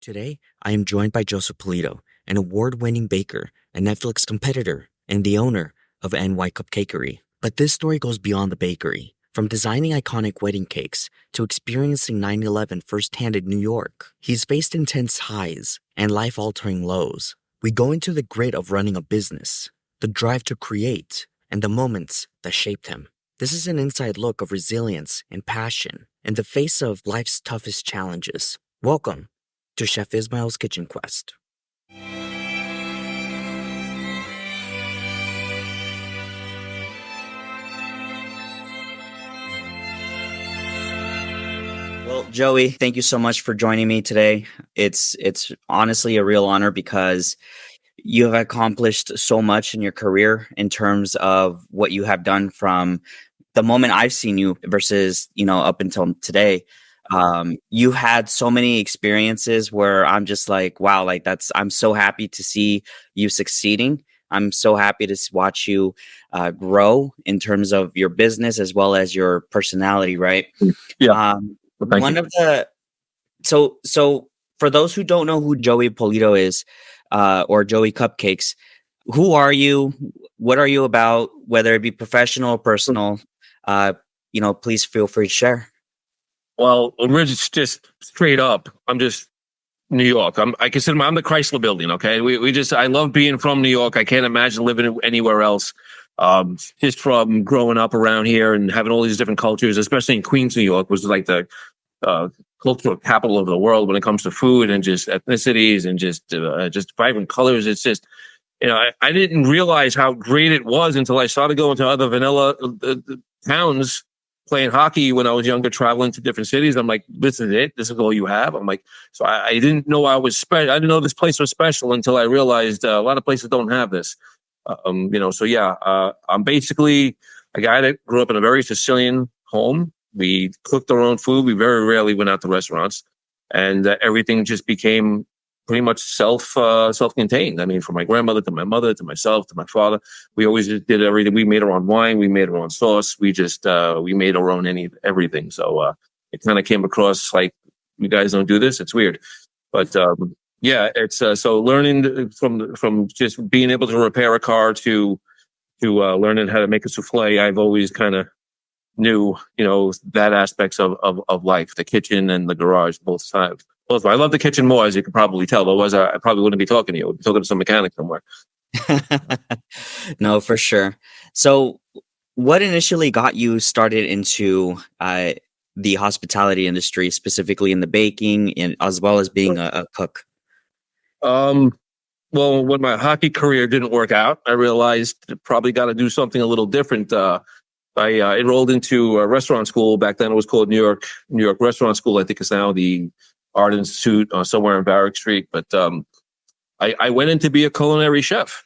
Today, I am joined by Joseph Polito, an award-winning baker, a Netflix competitor, and the owner of NY Cupcakery. But this story goes beyond the bakery. From designing iconic wedding cakes to experiencing 9/11 firsthand in New York, he's faced intense highs and life-altering lows. We go into the grit of running a business, the drive to create, and the moments that shaped him. This is an inside look of resilience and passion in the face of life's toughest challenges. Welcome to Chef Ismael's Kitchen Quest. Well, Joey, thank you so much for joining me today. It's honestly a real honor because you have accomplished so much in your career in terms of what you have done from the moment I've seen you versus, up until today. You had so many experiences where I'm just like, wow, I'm so happy to see you succeeding. I'm so happy to watch you grow in terms of your business as well as your personality, right? Yeah. Well, thank One you. of the so for those who don't know who Joey Polito is, or Joey Cupcakes, who are you? What are you about? Whether it be professional or personal, please feel free to share. Well, we're just straight up. I'm just New York. I consider I'm the Chrysler Building. Okay, I love being from New York. I can't imagine living anywhere else. Just from growing up around here and having all these different cultures, especially in Queens, New York, was like the cultural capital of the world when it comes to food and just ethnicities and just vibrant colors. It's just, I didn't realize how great it was until I started going to other vanilla towns playing hockey when I was younger, traveling to different cities. I'm like, this is it. This is all you have. I'm like, so I didn't know I was special. I didn't know this place was special until I realized a lot of places don't have this. I'm basically a guy that grew up in a very Sicilian home. We cooked our own food. We very rarely went out to restaurants, and everything just became pretty much self-contained. I mean, from my grandmother to my mother to myself to my father, we always just did everything. We made our own wine. We made our own sauce. We made our own everything. So it kind of came across like, you guys don't do this. It's weird, but it's so learning from just being able to repair a car to learning how to make a souffle. I've always kind of knew, that aspects of life, the kitchen and the garage, both sides. Both. I love the kitchen more, as you can probably tell. Otherwise, I probably wouldn't be talking to you. I'd be talking to some mechanic somewhere. No, for sure. So what initially got you started into the hospitality industry, specifically in the baking and as well as being a cook? Well, when my hockey career didn't work out, I realized I probably got to do something a little different. I enrolled into a restaurant school. Back then it was called New York Restaurant School. I think it's now the Art Institute somewhere in Barrack Street. But I went in to be a culinary chef.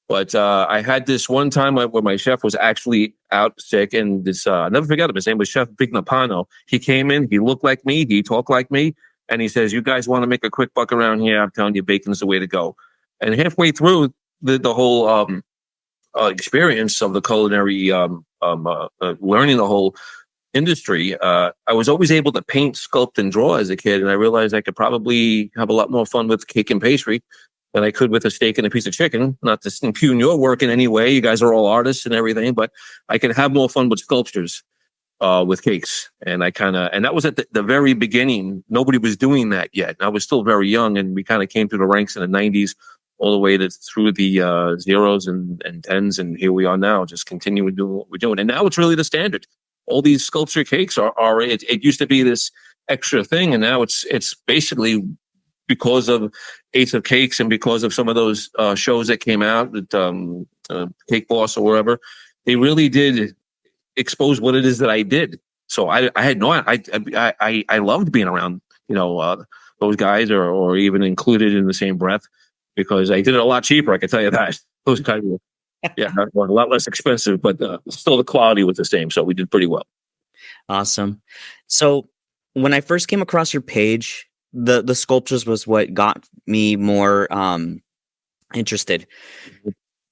But I had this one time where my chef was actually out sick, and I'll never forget him. His name was Chef Big Napano. He came in, he looked like me, he talked like me, and he says, "You guys want to make a quick buck around here? I'm telling you, baking is the way to go." And halfway through the whole experience of the culinary, learning the whole industry, I was always able to paint, sculpt, and draw as a kid, and I realized I could probably have a lot more fun with cake and pastry than I could with a steak and a piece of chicken. Not to impugn your work in any way. You guys are all artists and everything, but I can have more fun with sculptures, with cakes. And and that was at the very beginning. Nobody was doing that yet. I was still very young, and we kind of came through the ranks in the 90s, all the way through the zeros and tens. And here we are now, just continuing doing what we're doing. And now it's really the standard. All these sculpture cakes it used to be this extra thing. And now it's basically because of Ace of Cakes and because of some of those shows that came out, Cake Boss or wherever, they really did expose what it is that I did. So I had I loved being around, those guys or even included in the same breath, because I did it a lot cheaper. I can tell you that. Those guys were, a lot less expensive, but still the quality was the same. So we did pretty well. Awesome. So when I first came across your page, the sculptures was what got me more interested.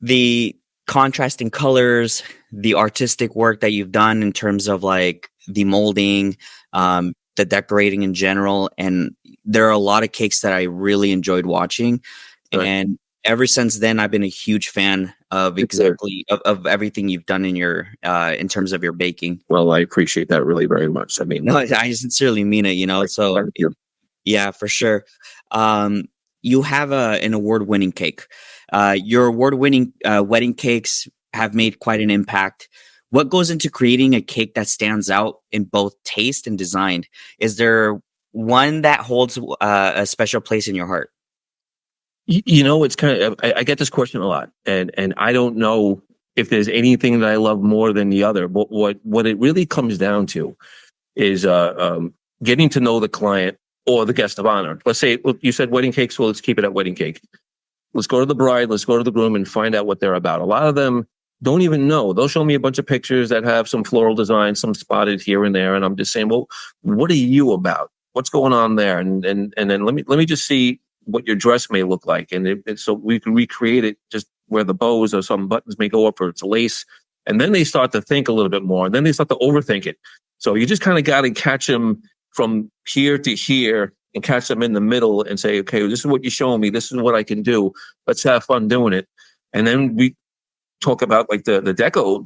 The contrasting colors, the artistic work that you've done in terms of like the molding, the decorating in general, and there are a lot of cakes that I really enjoyed watching. Right. And ever since then, I've been a huge fan of of everything you've done in your in terms of your baking. Well, I appreciate that really very much. I mean, No, I sincerely mean it, you know. So thank you. yeah, for sure. You have an award-winning cake. Your award-winning wedding cakes have made quite an impact. What goes into creating a cake that stands out in both taste and design? Is there one that holds a special place in your heart? You know, it's kind of, I get this question a lot, and I don't know if there's anything that I love more than the other. But what it really comes down to is getting to know the client or the guest of honor. Let's say you said wedding cake, so let's keep it at wedding cake. Let's go to the bride, let's go to the groom, and find out what they're about. A lot of them don't even know. They'll show me a bunch of pictures that have some floral design, some spotted here and there, and I'm just saying, well, what are you about? What's going on there? And then let me just see what your dress may look like, and so we can recreate it just where the bows or some buttons may go up, or it's lace, and then they start to think a little bit more, and then they start to overthink it. So you just kind of got to catch them from here to here and catch them in the middle and say, okay, this is what you're showing me. This is what I can do. Let's have fun doing it. And then we talk about like the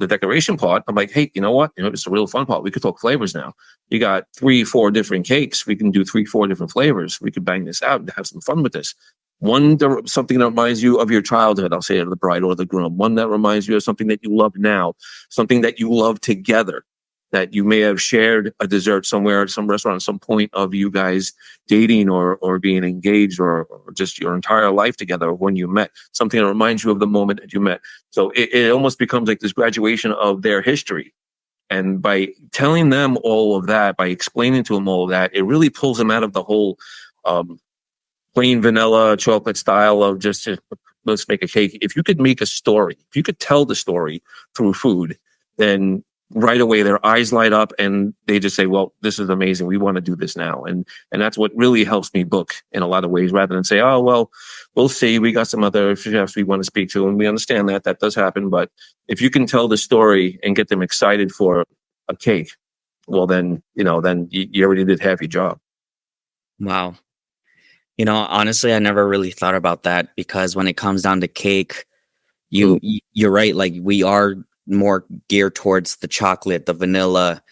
decoration part. I'm like, hey, you know what? It's a real fun part. We could talk flavors now. You got 3-4 different cakes. We can do 3-4 different flavors. We could bang this out and have some fun with this. Something that reminds you of your childhood, I'll say to the bride or the groom. One that reminds you of something that you love now, something that you love together, that you may have shared a dessert somewhere at some restaurant at some point of you guys dating or being engaged or just your entire life together when you met, something that reminds you of the moment that you met. So it almost becomes like this graduation of their history. And by telling them all of that, by explaining to them all of that, it really pulls them out of the whole plain vanilla chocolate style of just let's make a cake. If you could make a story, if you could tell the story through food, then right away their eyes light up and they just say, well, this is amazing, we want to do this now. And that's what really helps me book in a lot of ways, rather than say, oh, well, we'll see, we got some other chefs we want to speak to, and we understand that does happen. But if you can tell the story and get them excited for a cake, well, then you already did half your job. Wow. Honestly, I never really thought about that, because when it comes down to cake, you're right. Like, we are more geared towards the chocolate, the vanilla.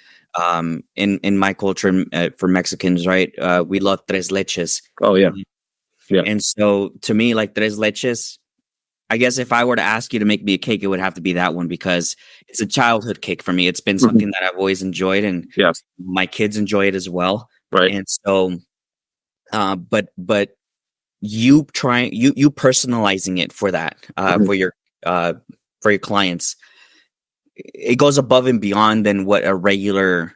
In my culture, for Mexicans, right? We love tres leches. Oh yeah, yeah. And so to me, like, tres leches, I guess if I were to ask you to make me a cake, it would have to be that one, because it's a childhood cake for me. It's been something that I've always enjoyed, and my kids enjoy it as well. Right. And so, but you personalizing it for that, for your clients, it goes above and beyond than what a regular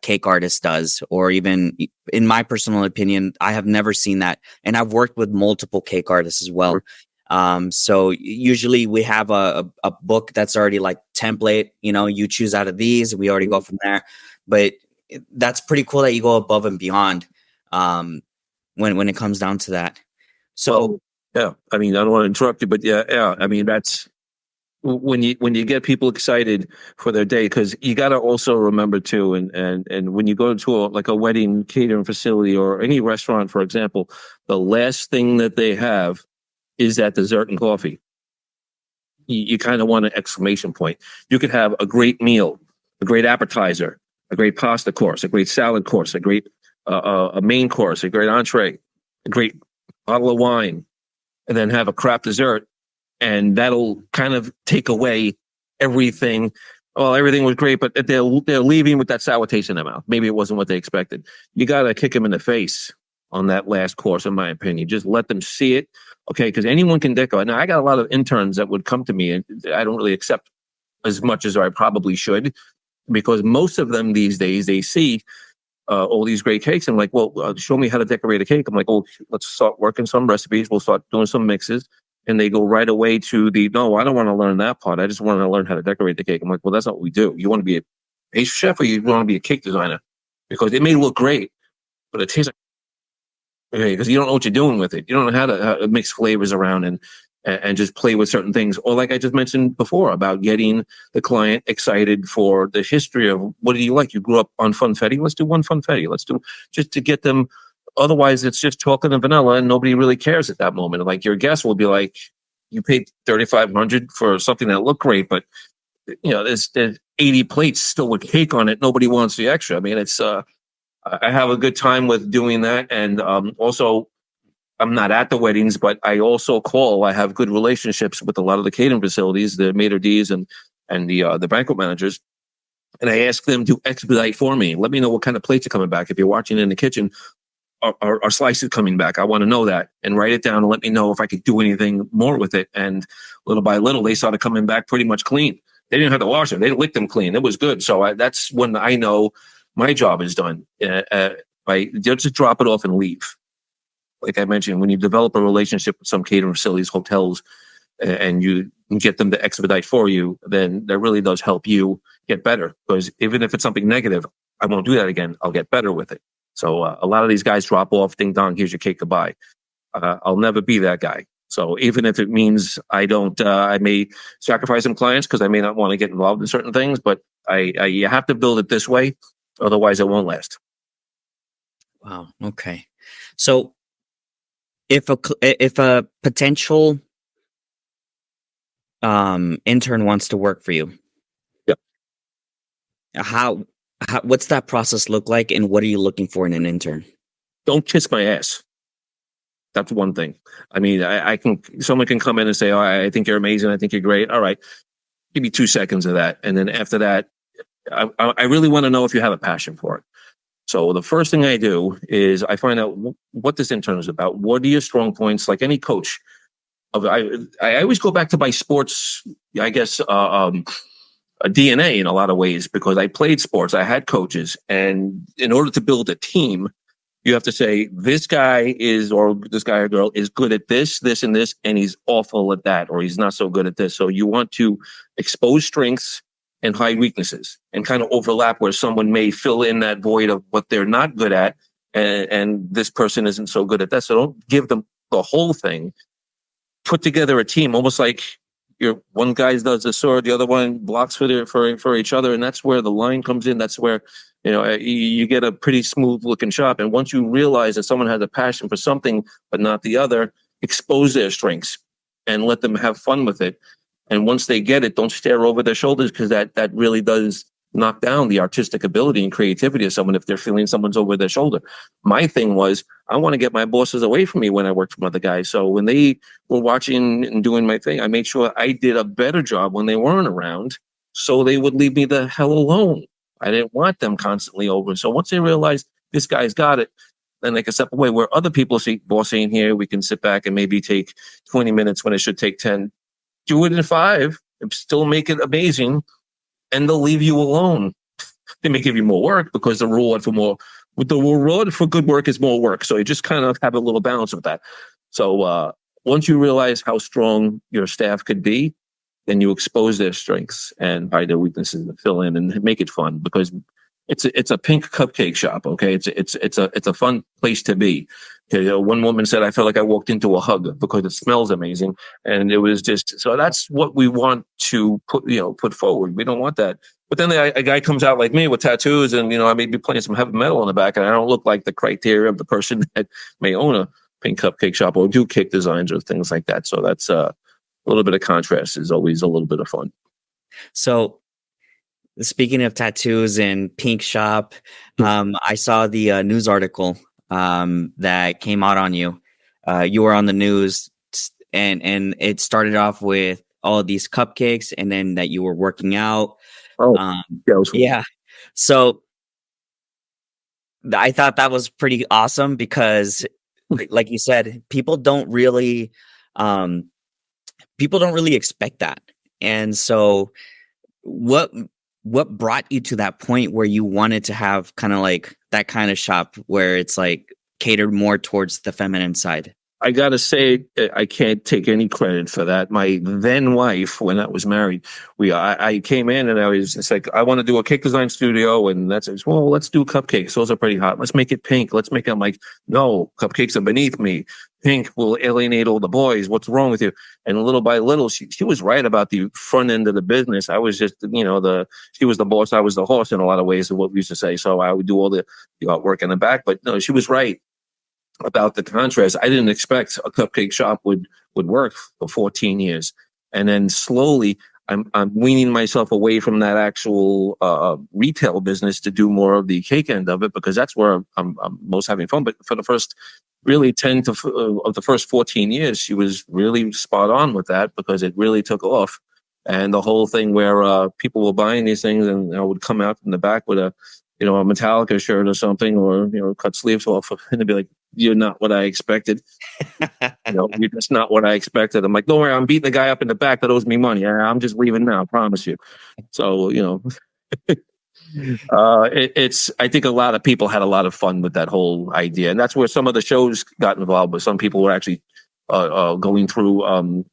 cake artist does, or even, in my personal opinion, I have never seen that. And I've worked with multiple cake artists as well. So usually we have a book that's already like template, you choose out of these, we already go from there. But that's pretty cool that you go above and beyond when it comes down to that. So yeah, I mean, I don't want to interrupt you, but yeah. I mean, that's when you get people excited for their day, because you got to also remember too, and when you go to a wedding catering facility or any restaurant, for example, the last thing that they have is that dessert and coffee. You kind of want an exclamation point. You could have a great meal, a great appetizer, a great pasta course, a great salad course, a great a main course, a great entree, a great bottle of wine, and then have a crap dessert. And that'll kind of take away everything. Well, everything was great, but they're leaving with that sour taste in their mouth. Maybe it wasn't what they expected. You got to kick them in the face on that last course, in my opinion. Just let them see it. Okay, because anyone can decorate. Now, I got a lot of interns that would come to me, and I don't really accept as much as I probably should, because most of them these days, they see all these great cakes. And I'm like, well, show me how to decorate a cake. I'm like, oh, let's start working some recipes. We'll start doing some mixes. And they go right away to no, I don't want to learn that part. I just want to learn how to decorate the cake. I'm like, well, that's not what we do. You want to be a pastry chef, or you want to be a cake designer? Because it may look great, but it tastes like, okay, because you don't know what you're doing with it. You don't know how to mix flavors around and just play with certain things. Or like I just mentioned before, about getting the client excited for the history of what do you like? You grew up on funfetti. Let's do one funfetti. Let's do, just to get them Otherwise, it's just chocolate and vanilla, and nobody really cares at that moment. Like your guest will be like, "You paid 3,500 for something that looked great, but there's 80 plates still with cake on it. Nobody wants the extra." I mean, it's I have a good time with doing that, and also I'm not at the weddings, but I also call. I have good relationships with a lot of the catering facilities, the maitre d's and the banquet managers, and I ask them to expedite for me. Let me know what kind of plates are coming back. If you're watching in the kitchen, are slices coming back? I want to know that, and write it down and let me know if I could do anything more with it. And little by little, they started coming back pretty much clean. They didn't have to wash them; they licked them clean. It was good. So that's when I know my job is done. By just drop it off and leave. Like I mentioned, when you develop a relationship with some catering facilities, hotels, and you get them to expedite for you, then that really does help you get better. Because even if it's something negative, I won't do that again. I'll get better with it. So a lot of these guys drop off, ding dong, here's your cake to buy. I'll never be that guy. So even if it means I don't, I may sacrifice some clients because I may not want to get involved in certain things, but you have to build it this way. Otherwise, it won't last. Wow. Okay. So if a potential intern wants to work for you, yep. How what's that process look like, and what are you looking for in an intern? Don't kiss my ass. That's one thing. I mean, someone can come in and say, "Oh, I think you're amazing. I think you're great." All right, give me 2 seconds of that, and then after that, I really want to know if you have a passion for it. So the first thing I do is I find out what this intern is about. What are your strong points? Like any coach, I always go back to my sports, I guess, a DNA in a lot of ways, because I played sports. I had coaches, and in order to build a team, you have to say this guy or girl is good at this, this, and this, and he's awful at that, or he's not so good at this. So you want to expose strengths and hide weaknesses, and kind of overlap where someone may fill in that void of what they're not good at, and this person isn't so good at that. So don't give them the whole thing. Put together a team, almost like one guy does the sword, the other one blocks for each other, and that's where the line comes in. That's where you get a pretty smooth looking shop. And once you realize that someone has a passion for something but not the other, expose their strengths and let them have fun with it. And once they get it, don't stare over their shoulders, because that really does knock down the artistic ability and creativity of someone if they're feeling someone's over their shoulder. My thing was, I want to get my bosses away from me when I worked from other guys. So when they were watching and doing my thing, I made sure I did a better job when they weren't around, so they would leave me the hell alone. I didn't want them constantly over. So once they realized this guy's got it, then they can step away. Where other people see, boss ain't here, we can sit back and maybe take 20 minutes when it should take 10. Do it in 5 and still make it amazing, and they'll leave you alone. They may give you more work, because the reward for good work is more work. So you just kind of have a little balance with that. So once you realize how strong your staff could be, then you expose their strengths and hide their weaknesses and fill in and make it fun, because it's a pink cupcake shop. Okay. It's a fun place to be. Okay, one woman said, I felt like I walked into a hug because it smells amazing. And it was just, so that's what we want to put forward. We don't want that. But then a guy comes out like me with tattoos, and, I may be playing some heavy metal in the back, and I don't look like the criteria of the person that may own a pink cupcake shop or do cake designs or things like that. So that's a little bit of contrast is always a little bit of fun. So speaking of tattoos and pink shop, I saw the news article that came out on you. You were on the news, and it started off with all of these cupcakes, and then that you were working out. Yeah. So I thought that was pretty awesome, because like you said, people don't really expect that. And so what brought you to that point where you wanted to have kind of like that kind of shop where it's like catered more towards the feminine side? I got to say, I can't take any credit for that. My then wife, when I was married, I came in and I was just like, I want to do a cake design studio. And that's, well, let's do cupcakes. Those are pretty hot. Let's make it pink. Let's make it. I'm like, no, cupcakes are beneath me. Pink will alienate all the boys. What's wrong with you? And little by little, she was right about the front end of the business. I was just, she was the boss. I was the horse in a lot of ways, of what we used to say. So I would do all the artwork in the back. But no, she was right. about the contrast. I didn't expect a cupcake shop would work for 14 years, and then slowly I'm weaning myself away from that actual retail business to do more of the cake end of it, because that's where I'm most having fun. But for the first really 10 to of the first 14 years, she was really spot on with that, because it really took off. And the whole thing where people were buying these things, and I would come out in the back with a Metallica shirt or something, or cut sleeves off, and they'd be like, "You're not what I expected. You're just not what I expected." I'm like, "Don't worry, I'm beating the guy up in the back that owes me money. I'm just leaving now, I promise you." So it's I think a lot of people had a lot of fun with that whole idea, and that's where some of the shows got involved. But some people were actually going through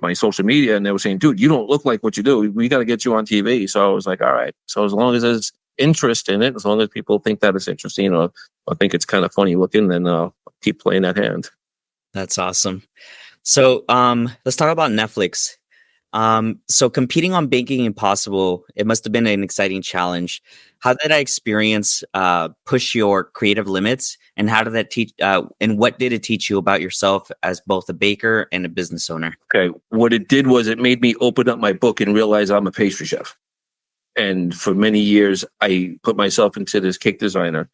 my social media, and they were saying, "Dude, you don't look like what you do. We got to get you on TV." So I was like, "All right." So as long as there's interest in it, as long as people think that it's interesting, or think it's kind of funny looking, then keep playing that hand. That's awesome. So let's talk about Netflix. So competing on Baking Impossible, it must have been an exciting challenge. How did that experience push your creative limits, and how did that teach? And what did it teach you about yourself as both a baker and a business owner? Okay, what it did was it made me open up my book and realize I'm a pastry chef. And for many years, I put myself into this cake designer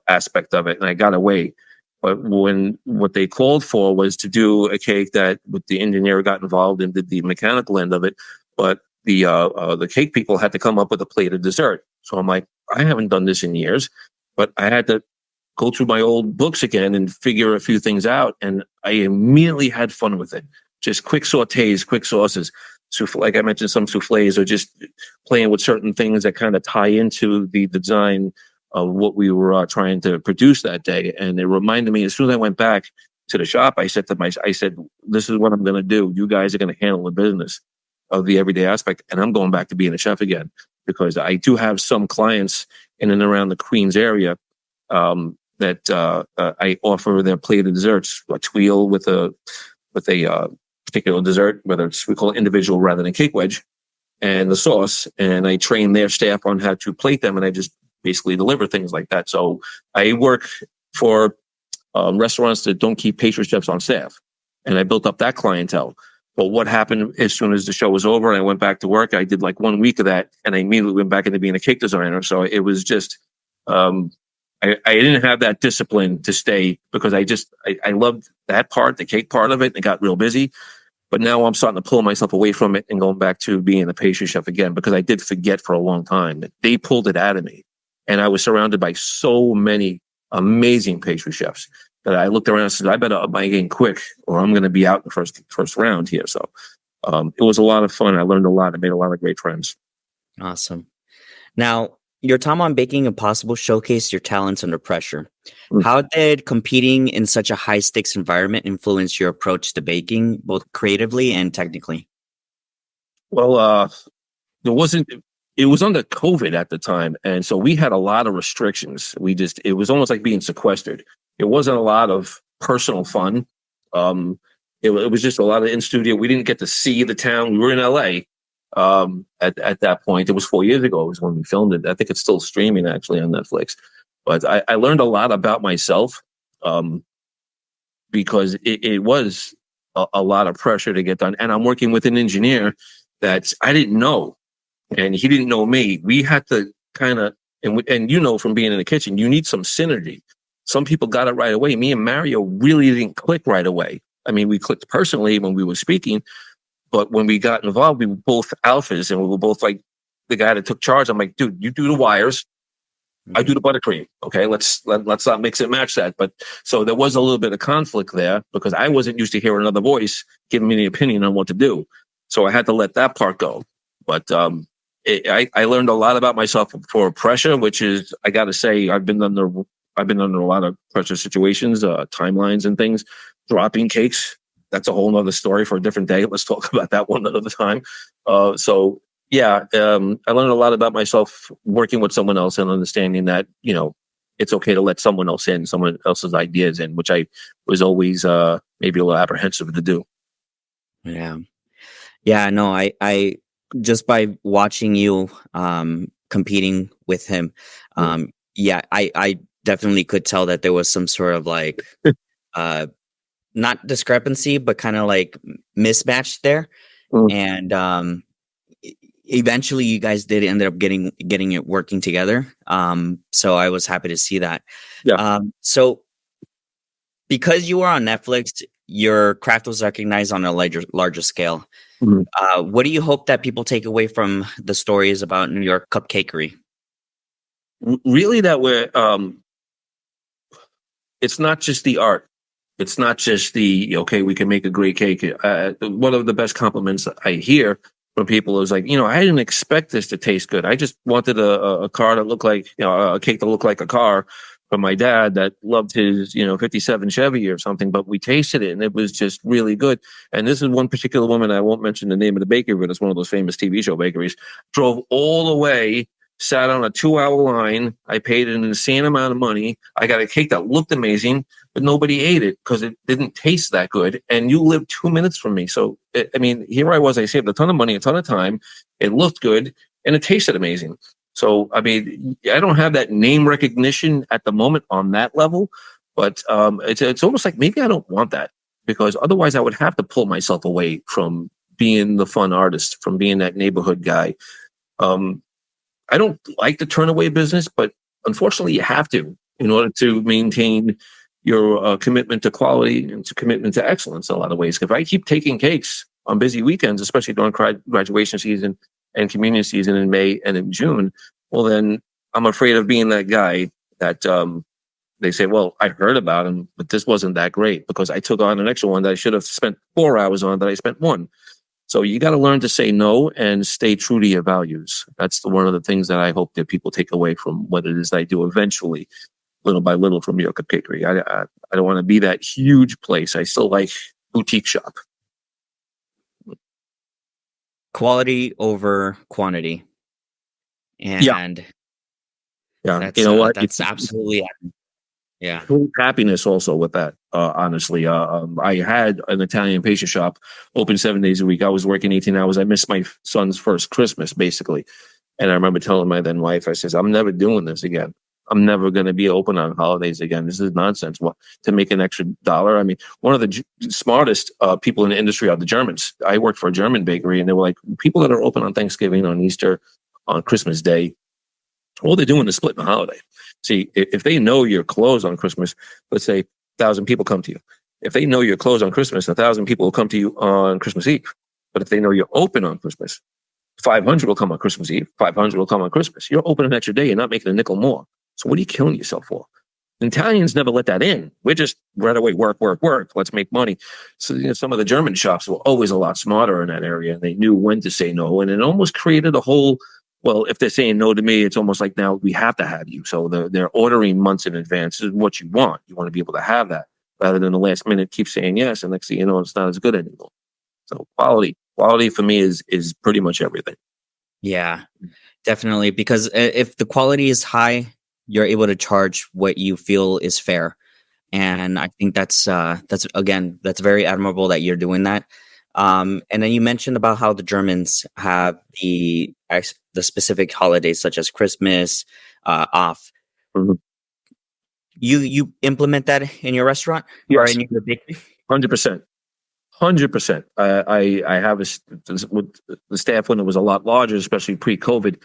aspect of it, and I got away. But what they called for was to do a cake that, with the engineer got involved and did the mechanical end of it, but the cake people had to come up with a plate of dessert. So I'm like, I haven't done this in years, but I had to go through my old books again and figure a few things out, and I immediately had fun with it. Just quick sautés, quick sauces. Like I mentioned, some souffles, or just playing with certain things that kind of tie into the design of what we were trying to produce that day. And it reminded me, as soon as I went back to the shop, I said, "This is what I'm going to do. You guys are going to handle the business of the everyday aspect, and I'm going back to being a chef again," because I do have some clients in and around the Queens area that I offer their plated desserts, a tuile with a particular dessert, whether we call it individual rather than cake wedge, and the sauce. And I train their staff on how to plate them, and I just basically deliver things like that. So I work for restaurants that don't keep pastry chefs on staff, and I built up that clientele. But what happened as soon as the show was over and I went back to work, I did like 1 week of that, and I immediately went back into being a cake designer. So it was just, I didn't have that discipline to stay, because I loved that part, the cake part of it, and it got real busy. But now I'm starting to pull myself away from it and going back to being a pastry chef again, because I did forget for a long time. They pulled it out of me. And I was surrounded by so many amazing pastry chefs that I looked around and said, "I better up my game quick, or I'm going to be out in the first round here." So it was a lot of fun. I learned a lot. I made a lot of great friends. Awesome. Now, your time on Baking Impossible showcased your talents under pressure. How did competing in such a high stakes environment influence your approach to baking, both creatively and technically? Well, it was under COVID at the time. And so we had a lot of restrictions. It was almost like being sequestered. It wasn't a lot of personal fun. It was just a lot of in studio. We didn't get to see the town. We were in LA. At that point, it was 4 years ago. It was when we filmed it. I think it's still streaming actually on Netflix. But I learned a lot about myself, because it was a lot of pressure to get done. And I'm working with an engineer that I didn't know, and he didn't know me. We had to kind of, and from being in the kitchen, you need some synergy. Some people got it right away. Me and Mario really didn't click right away. I mean, we clicked personally when we were speaking, but when we got involved, we were both alphas, and we were both like the guy that took charge. I'm like, "Dude, you do the wires. I do the buttercream. Okay, let's not mix and match that." But so there was a little bit of conflict there, because I wasn't used to hearing another voice giving me the opinion on what to do. So I had to let that part go. But I learned a lot about myself for pressure, which is, I got to say, I've been under a lot of pressure situations, timelines and things, dropping cakes. That's a whole nother story for a different day. Let's talk about that one another time. So yeah, I learned a lot about myself working with someone else, and understanding that, it's okay to let someone else in, someone else's ideas in, which I was always maybe a little apprehensive to do. Yeah. Yeah, no, I just by watching you competing with him, I definitely could tell that there was some sort of like uh not discrepancy, but kind of like mismatch there. Mm. And eventually you guys did end up getting it working together. So I was happy to see that. Yeah. So because you were on Netflix, your craft was recognized on a larger scale. Mhm. What do you hope that people take away from the stories about New York Cupcakery? Really, that way, it's not just the art. It's not just the, okay, we can make a great cake. One of the best compliments I hear from people is like, I didn't expect this to taste good. I just wanted a car that looked like, a cake that looked like a car from my dad that loved his, 57 Chevy or something, but we tasted it and it was just really good. And this is one particular woman, I won't mention the name of the bakery, but it's one of those famous TV show bakeries, drove all the way, sat on a 2-hour line. I paid an insane amount of money. I got a cake that looked amazing, but nobody ate it because it didn't taste that good. And you lived 2 minutes from me. So, here I was, I saved a ton of money, a ton of time. It looked good and it tasted amazing. So, I don't have that name recognition at the moment on that level, but it's almost like maybe I don't want that, because otherwise I would have to pull myself away from being the fun artist, from being that neighborhood guy. I don't like the turn away business, but unfortunately you have to in order to maintain your commitment to quality and to commitment to excellence in a lot of ways. If I keep taking cakes on busy weekends, especially during graduation season and communion season in May and in June, well, then I'm afraid of being that guy that they say, well, I heard about him, but this wasn't that great because I took on an extra one that I should have spent 4 hours on that I spent 1. So you got to learn to say no and stay true to your values. That's one of the things that I hope that people take away from what it is that I do eventually, little by little, from your cupcakery. I don't want to be that huge place. I still like boutique shop. Quality over quantity. Yeah. And Yeah. You know what? that's absolutely, yeah. Happiness also with that. Honestly, I had an Italian pastry shop open 7 days a week. I was working 18 hours. I missed my son's first Christmas, basically. And I remember telling my then wife, I says, I'm never doing this again. I'm never going to be open on holidays again. This is nonsense. What, to make an extra dollar? One of the smartest people in the industry are the Germans. I worked for a German bakery, and they were like, people that are open on Thanksgiving, on Easter, on Christmas Day, all they're doing is splitting the holiday. See, if they know you're closed on Christmas, let's say 1,000 people come to you. If they know you're closed on Christmas, 1,000 people will come to you on Christmas Eve. But if they know you're open on Christmas, 500 will come on Christmas Eve. 500 will come on Christmas. You're open an extra day. You're not making a nickel more. So what are you killing yourself for? Italians never let that in. We're just right away, work. Let's make money. So some of the German shops were always a lot smarter in that area, and they knew when to say no. And it almost created a whole, well, if they're saying no to me, it's almost like now we have to have you. So they're ordering months in advance. This is what you want. You want to be able to have that, rather than the last minute keep saying yes, and next thing you know, it's not as good anymore. So quality for me is pretty much everything. Yeah, definitely. Because if the quality is high, you're able to charge what you feel is fair. And I think that's very admirable that you're doing that. And then you mentioned about how the Germans have the specific holidays such as Christmas off. Mm-hmm. You implement that in your restaurant or Yes, in your bakery? 100%. 100%. I have with the staff when it was a lot larger, especially pre-COVID.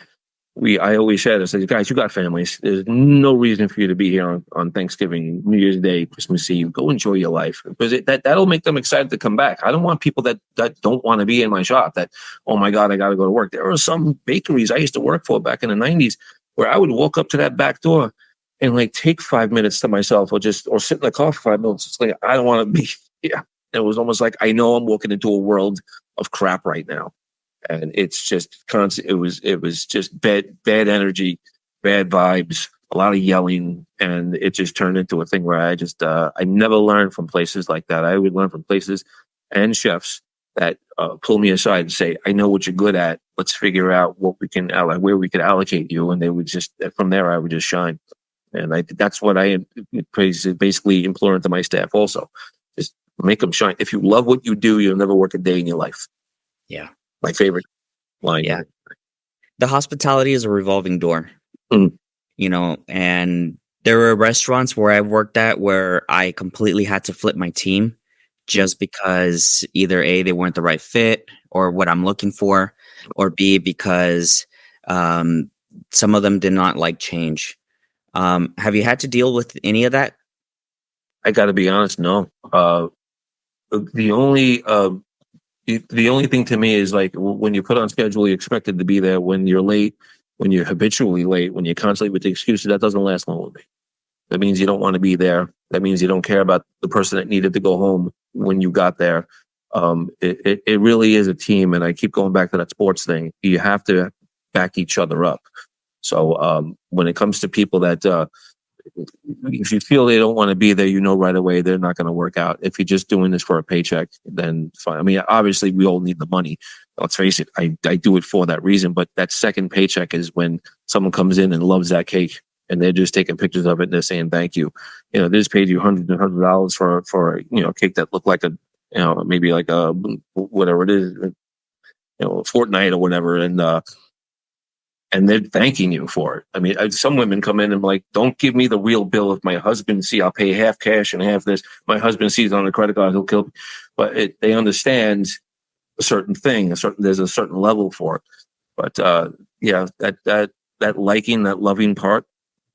I always said, I said, guys, you got families. There's no reason for you to be here on Thanksgiving, New Year's Day, Christmas Eve. Go enjoy your life, because that'll make them excited to come back. I don't want people that don't want to be in my shop. That, oh my God, I got to go to work. There are some bakeries I used to work for back in the 90s where I would walk up to that back door and like take 5 minutes to myself, or sit in the car for 5 minutes. It's like, I don't want to be here. It was almost like, I know I'm walking into a world of crap right now. And it's just constant. It was just bad energy, bad vibes, a lot of yelling, and it just turned into a thing where I never learned from places like that. I would learn from places and chefs that pull me aside and say, "I know what you're good at. Let's figure out what we can where we could allocate you." And they would just, from there, I would just shine. And that's what I basically implore into my staff also. Just make them shine. If you love what you do, you'll never work a day in your life. Yeah. My favorite line. Yeah. The hospitality is a revolving door, Mm. and There were restaurants where I worked at where I completely had to flip my team just because either A, they weren't the right fit or what I'm looking for, or B, because um, some of them did not like change. Have you had to deal with any of that? I got to be honest, no. The only the only thing to me is like when you put on schedule, you're expected to be there. When you're late, when you're habitually late, when you're constantly with the excuses, that doesn't last long with me. That means you don't want to be there. That means you don't care about the person that needed to go home when you got there. It really is a team, and I keep going back to that sports thing. You have to back each other up. So when it comes to people that if you feel they don't want to be there, you know right away they're not going to work out. If you're just doing this for a paycheck, then fine. I mean, obviously we all need the money. Let's face it, I do it for that reason. But that second paycheck is when someone comes in and loves that cake and they're just taking pictures of it and they're saying thank you. You know, they just paid you hundreds and hundreds of dollars for a cake that looked like a maybe like a whatever it is, a fortnight or whatever, and they're thanking you for it. I mean, some women come in and like, don't give me the real bill. If my husband I'll pay half cash and half this. My husband sees it on the credit card, he'll kill me. But they understand a certain thing. There's a certain level for it. But yeah, that liking, that loving part,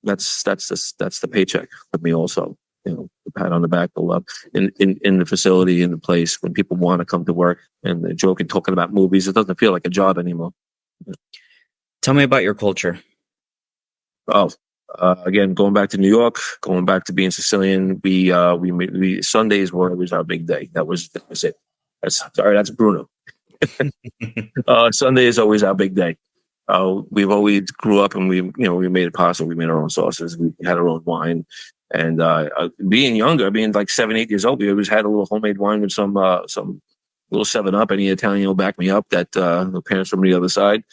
that's the paycheck for me also. The pat on the back, the love in the facility, in the place when people want to come to work and they're joking, talking about movies. It doesn't feel like a job anymore. Tell me about your culture. Oh, again, going back to New York, going back to being Sicilian, we Sundays were always our big day. That was it. That's Bruno. Sunday is always our big day. We've always grew up and we made pasta. We made our own sauces. We had our own wine. And being younger, being like 7, 8 years old, we always had a little homemade wine with some little 7-Up. Any Italian will back me up. That the parents from the other side.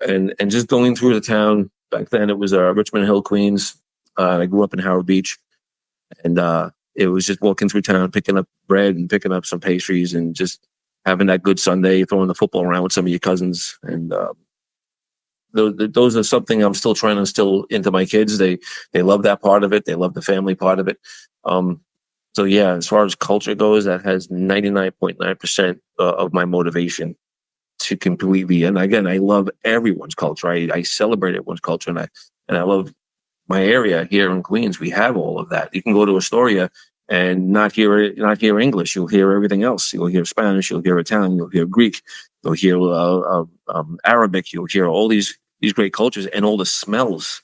And just going through the town back then, it was Richmond Hill, Queens. I grew up in Howard Beach, and it was just walking through town, picking up bread and picking up some pastries, and just having that good Sunday, throwing the football around with some of your cousins. And those are something I'm still trying to instill into my kids. They love that part of it. They love the family part of it. So yeah, as far as culture goes, that has 99.9% of my motivation. To completely, and again, I love everyone's culture. I celebrate everyone's culture, and I love my area here in Queens. We have all of that. You can go to Astoria and not hear English. You'll hear everything else. You'll hear Spanish. You'll hear Italian. You'll hear Greek. You'll hear Arabic. You'll hear all these great cultures and all the smells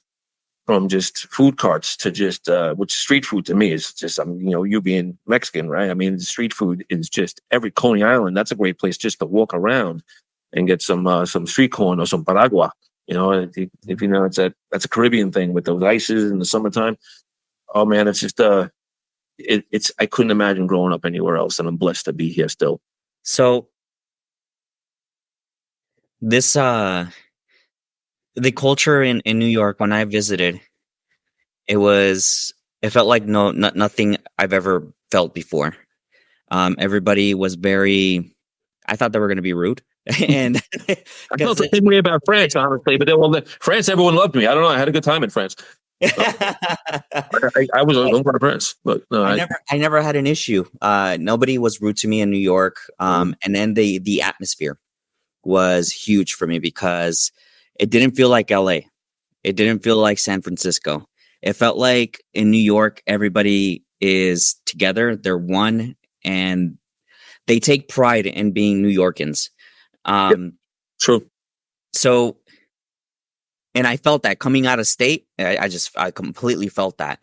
from just food carts to just which street food to me is just you being Mexican, right? I mean, street food is just every Coney Island. That's a great place just to walk around and get some street corn or some paragua. If you know, that's a Caribbean thing with those ices in the summertime. Oh man, it's just it's I couldn't imagine growing up anywhere else, and I'm blessed to be here still. So this the culture in New York when I visited, it felt like nothing I've ever felt before. Everybody was very. I thought they were going to be rude. And I felt the same way about France, honestly. But France, everyone loved me. I don't know. I had a good time in France. So, I was a part of France, but no, I never had an issue. Nobody was rude to me in New York. And then the atmosphere was huge for me because it didn't feel like LA. It didn't feel like San Francisco. It felt like in New York, everybody is together. They're one, and they take pride in being New Yorkans. True. So, and I felt that coming out of state, I completely felt that.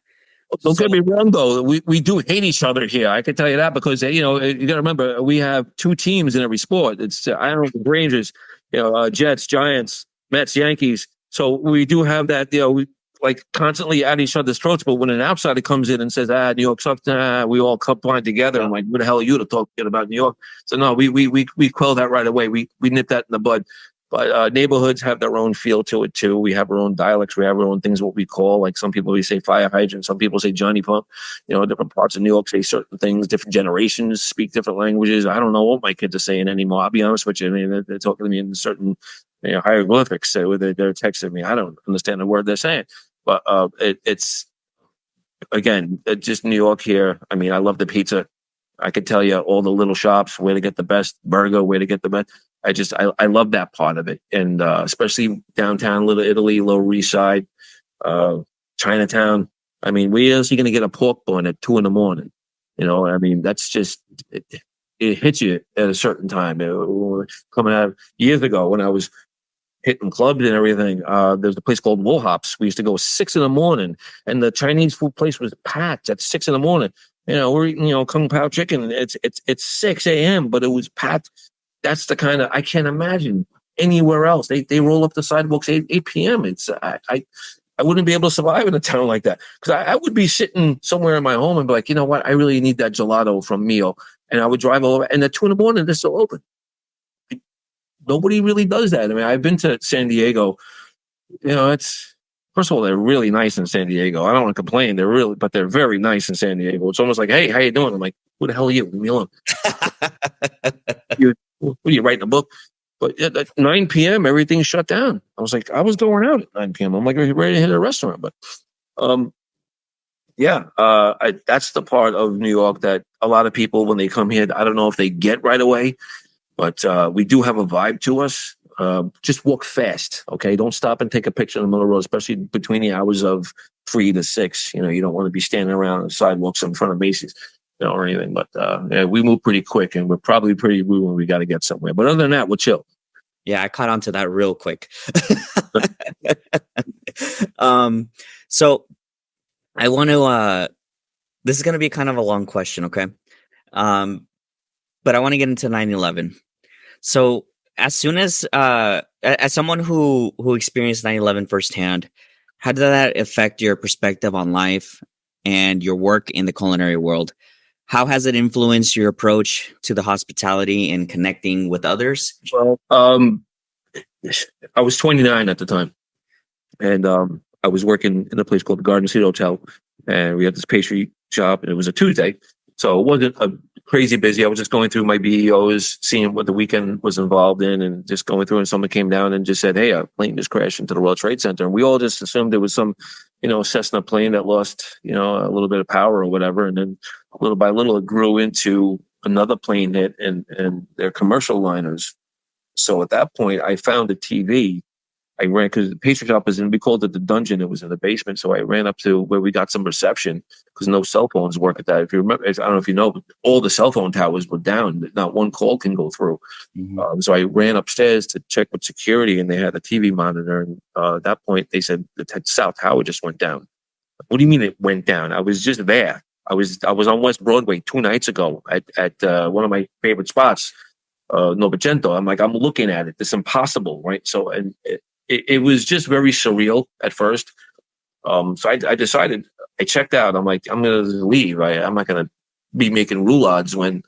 Don't get me wrong, though. We do hate each other here. I can tell you that because you got to remember we have 2 teams in every sport. It's Islanders, Rangers, Jets, Giants, Mets, Yankees. So we do have that. We like constantly at each other's throats. But when an outsider comes in and says, New York sucks, we all combine together. I'm like, who the hell are you to talk about New York? So no, we quell that right away. We nip that in the bud. But neighborhoods have their own feel to it too. We have our own dialects. We have our own things, what we call, like some people, we say fire hydrant. Some people say Johnny Pump. Different parts of New York say certain things. Different generations speak different languages. I don't know what my kids are saying anymore. I'll be honest with you. I mean, they're talking to me in certain hieroglyphics. They're texting me. I don't understand the word they're saying. But it's again, just New York here. I mean, I love the pizza. I could tell you all the little shops where to get the best burger, where to get the best. I love that part of it, and especially downtown Little Italy, Lower East Side, uh, Chinatown. I mean, where else are you going to get a pork bun at 2 a.m? You know, I mean, that's just it hits you at a certain time. Coming out years ago when I was hitting clubs and everything, there's a place called Woolhops. We used to go 6 a.m, and the Chinese food place was packed at 6 a.m. You know, we're eating, Kung Pao chicken. It's 6 a.m, but it was packed. That's the kind of, I can't imagine anywhere else. They roll up the sidewalks 8 p.m. I wouldn't be able to survive in a town like that, because I would be sitting somewhere in my home and be like, you know what, I really need that gelato from Mio, and I would drive over, and at 2 a.m, they're still open. Nobody really does that. I mean, I've been to San Diego. It's, first of all, they're really nice in San Diego. I don't want to complain. But they're very nice in San Diego. It's almost like, hey, how you doing? I'm like, who the hell are you? Leave me alone. What are you writing a book? But at 9 p.m, everything's shut down. I was like, I was going out at 9 p.m. I'm like, ready to hit a restaurant. But that's the part of New York that a lot of people, when they come here, I don't know if they get right away, but we do have a vibe to us. Just walk fast, okay? Don't stop and take a picture in the middle of the road, especially between the hours of 3 to 6. You know, you don't want to be standing around on the sidewalks in front of Macy's, or anything. But we move pretty quick, and we're probably pretty rude when we got to get somewhere. But other than that, we're chill. Yeah, I caught on to that real quick. So I want to, this is going to be kind of a long question, okay? But I want to get into 9/11. So as soon as someone who experienced 9/11 firsthand, how did that affect your perspective on life and your work in the culinary world? How has it influenced your approach to the hospitality and connecting with others? Well, I was 29 at the time, and I was working in a place called the Garden City Hotel, and we had this pastry shop, and it was a Tuesday, so it wasn't a crazy busy. I was just going through my BEOs, seeing what the weekend was involved in, and just going through, and someone came down and just said, hey, a plane just crashed into the World Trade Center. And we all just assumed there was some, Cessna plane that lost, a little bit of power or whatever. And then little by little, it grew into another plane hit and their commercial liners. So at that point, I found a TV. I ran, because the pastry shop was we called it the dungeon. It was in the basement. So I ran up to where we got some reception, because no cell phones work at that. If you remember, I don't know if you know, but all the cell phone towers were down. Not one call can go through. Mm-hmm. So I ran upstairs to check with security, and they had a TV monitor. And at that point, they said the South Tower just went down. What do you mean it went down? I was just there. I was on West Broadway 2 nights ago at one of my favorite spots, Novecento. I'm like, I'm looking at it. It's impossible, right? So, and it was just very surreal at first. So I decided, I checked out. I'm like, I'm going to leave. I'm not going to be making roulades when,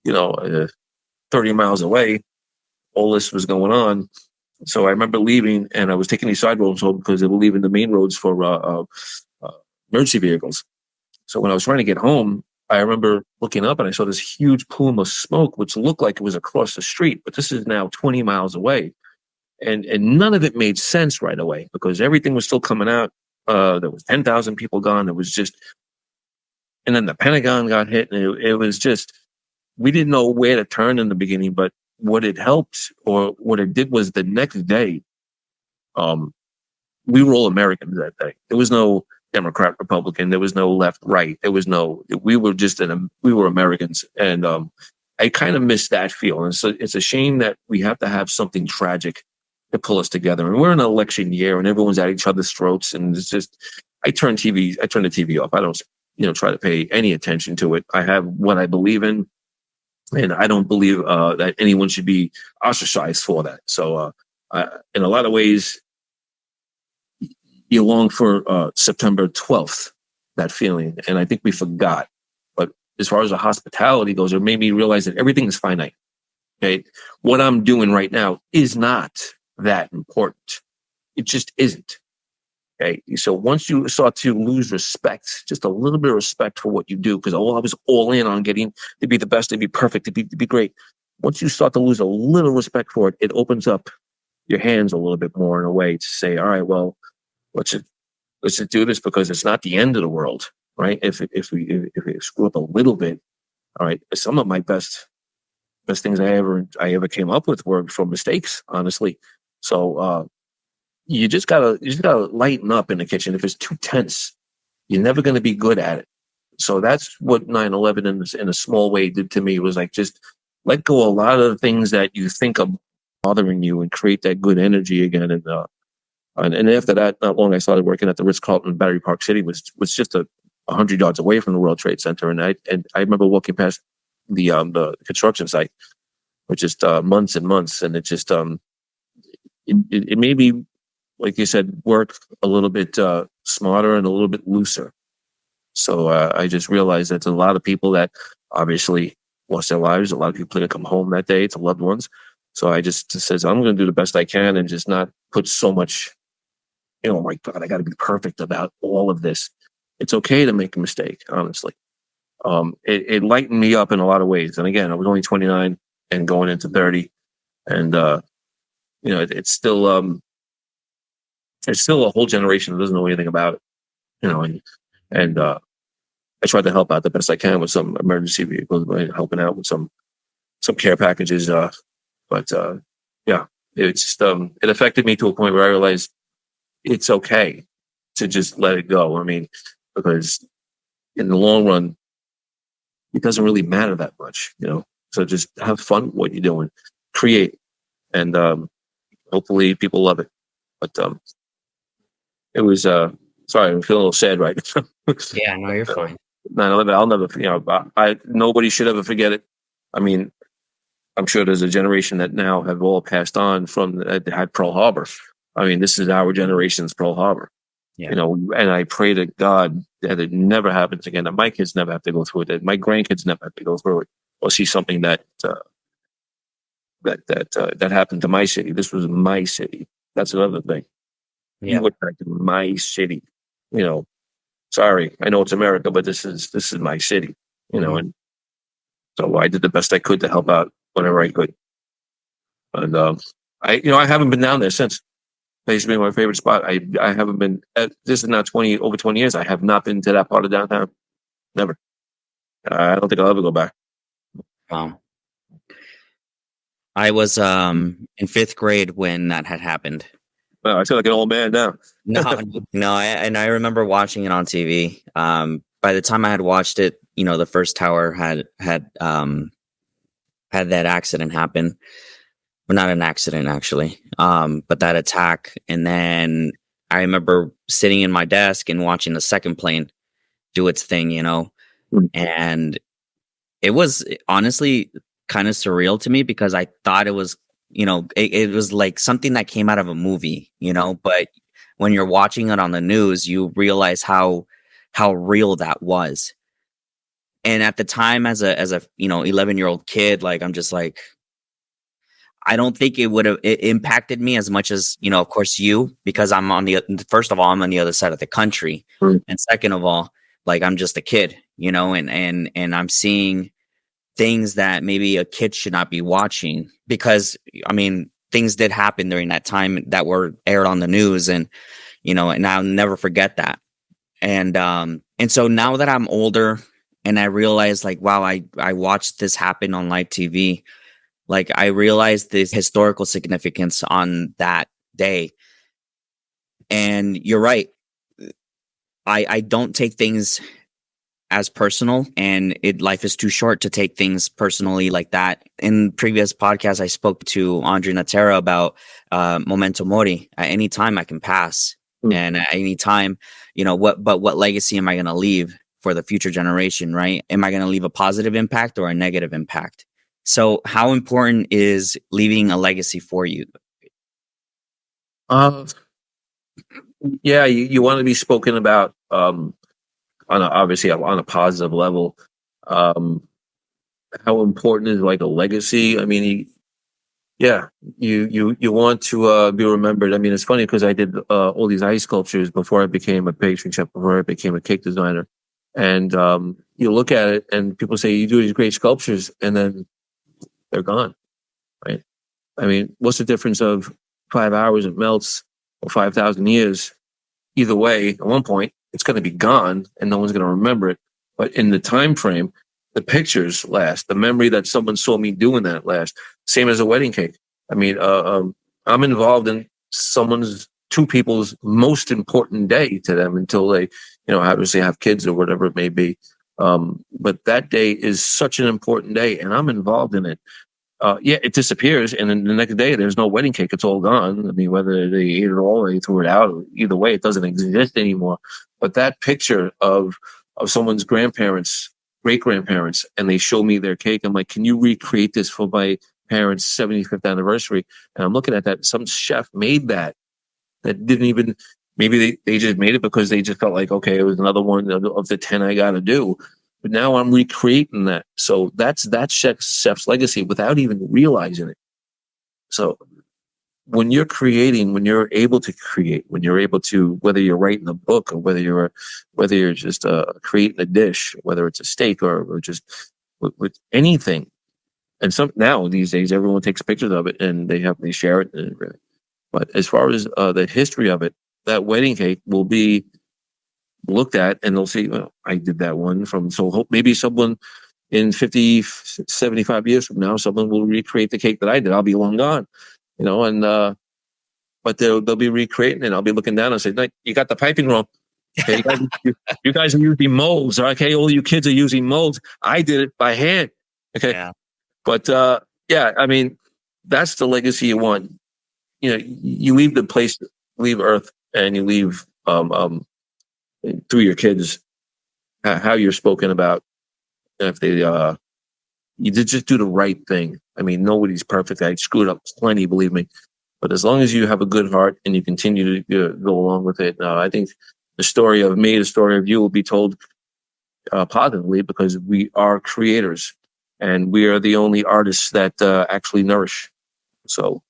30 miles away, all this was going on. So I remember leaving, and I was taking these side roads home because they were leaving the main roads for emergency vehicles. So when I was trying to get home, I remember looking up and I saw this huge plume of smoke, which looked like it was across the street, but this is now 20 miles away. And none of it made sense right away, because everything was still coming out. There was 10,000 people gone. It was just, and then the Pentagon got hit, and it was just, we didn't know where to turn in the beginning. But what it helped, or what it did, was the next day, we were all Americans that day. There was no Democrat, Republican. There was no left, right. We were Americans. And I kind of missed that feeling. So it's a shame that we have to have something tragic to pull us together. And we're in an election year, and everyone's at each other's throats. And it's just, I turn the TV off. I don't, try to pay any attention to it. I have what I believe in, and I don't believe that anyone should be ostracized for that. So in a lot of ways, you long for September 12th, that feeling. And I think we forgot. But as far as the hospitality goes, it made me realize that everything is finite. Okay. What I'm doing right now is not that important. It just isn't. Okay. So once you start to lose respect, just a little bit of respect for what you do, because I was all in on getting to be the best, to be perfect, to be great. Once you start to lose a little respect for it, it opens up your hands a little bit more in a way to say, all right, well, let's just do this, because it's not the end of the world. right? If we screw up a little bit, all right. Some of my best things I ever came up with were from mistakes, honestly. So you just gotta lighten up in the kitchen. If it's too tense, you're never going to be good at it. So that's what 9/11 in a small way did to me, was like, just let go a lot of the things that you think are bothering you and create that good energy again. And after that, not long, I started working at the Ritz-Carlton in Battery Park City, was just 100 yards away from the World Trade Center. And I remember walking past the construction site for just months and months, and it made me, like you said, work a little bit smarter and a little bit looser. So I just realized that there's a lot of people that obviously lost their lives. A lot of people didn't come home that day to loved ones. So I just says, I'm going to do the best I can and just not put so much, oh my God, I got to be perfect about all of this. It's okay to make a mistake, honestly. It lightened me up in a lot of ways. And again, I was only 29 and going into 30. And, it's still a whole generation that doesn't know anything about it, and I tried to help out the best I can with some emergency vehicles, helping out with some care packages. But yeah, it's just it affected me to a point where I realized it's okay to just let it go. I mean, because in the long run, it doesn't really matter that much, So just have fun with what you're doing, create, and hopefully people love it. But it was sorry, I'm feeling a little sad right now. Yeah, no, you're fine. 9/11, I'll never, nobody should ever forget it. I mean, I'm sure there's a generation that now have all passed on from that had Pearl Harbor. I mean, this is our generation's Pearl Harbor. Yeah. And I pray to God that it never happens again, that my kids never have to go through it, that my grandkids never have to go through it, or see something that happened to my city. This was my city. That's another thing. Yeah. You attacked my city. Sorry, I know it's America, but this is my city. And so I did the best I could to help out whenever I could. And I haven't been down there since. That used to be my favorite spot. I haven't been. This is now over 20 years. I have not been to that part of downtown. Never. I don't think I'll ever go back. Wow. I was in 5th grade when that had happened. Well, I feel like an old man now. No, I remember watching it on TV. By the time I had watched it, the first tower had that accident happen. Well, not an accident actually, but that attack. And then I remember sitting in my desk and watching the second plane do its thing, and it was honestly kind of surreal to me because I thought it was, it was like something that came out of a movie, but when you're watching it on the news, you realize how real that was. And at the time, as a 11-year-old kid, like, I'm just like, I don't think it would have impacted me as much as, of course, you, because first of all, I'm on the other side of the country. And second of all, like, I'm just a kid, and I'm seeing things that maybe a kid should not be watching, because I mean, things did happen during that time that were aired on the news, and and I'll never forget that. And so now that I'm older and I realize, like, wow, I watched this happen on live TV. Like, I realized the historical significance on that day. And you're right. I don't take things as personal, and life is too short to take things personally like that. In previous podcasts, I spoke to Andre Natera about memento mori. At any time I can pass, and at any time, what legacy am I going to leave for the future generation, right? Am I going to leave a positive impact or a negative impact? So how important is leaving a legacy for you? Yeah, you want to be spoken about obviously on a positive level. How important is like a legacy? I mean, you want to be remembered. I mean, it's funny because I did all these ice sculptures before I became a pastry chef, before I became a cake designer, and you look at it and people say you do these great sculptures, and then they're gone, right? I mean, what's the difference of 5 hours it melts or 5,000 years? Either way, at one point, it's going to be gone and no one's going to remember it. But in the time frame, the pictures last. The memory that someone saw me doing that last. Same as a wedding cake. I mean, I'm involved in two people's most important day to them until they, obviously have kids or whatever it may be. But that day is such an important day, and I'm involved in it. Yeah, it disappears, and then the next day there's no wedding cake. It's all gone. I mean, whether they ate it all or they threw it out, either way, it doesn't exist anymore. But that picture of someone's grandparents, great grandparents, and they show me their cake. I'm like, can you recreate this for my parents' 75th anniversary? And I'm looking at that. Some chef made that didn't even. Maybe they just made it because they just felt like, okay, it was another one of the 10 I got to do. But now I'm recreating that. So that's chef's legacy without even realizing it. So when you're able to create, when you're able to, whether you're writing a book or whether you're just creating a dish, whether it's a steak or just with anything. And now these days, everyone takes pictures of it and they share it. But as far as the history of it, that wedding cake will be looked at and they'll say, well, I did that one maybe someone in 50, 75 years from now, someone will recreate the cake that I did. I'll be long gone, but they'll be recreating it. I'll be looking down and say, no, you got the piping wrong. Okay, you guys are using molds. Okay. All you kids are using molds. I did it by hand. Okay. Yeah. But, I mean, that's the legacy you want. You leave the place, leave Earth, and you leave through your kids how you're spoken about. If they you did just do the right thing. I mean, nobody's perfect. I screwed up plenty, believe me. But as long as you have a good heart and you continue to go along with it, I think the story of me, the story of you, will be told positively because we are creators and we are the only artists that actually nourish. So,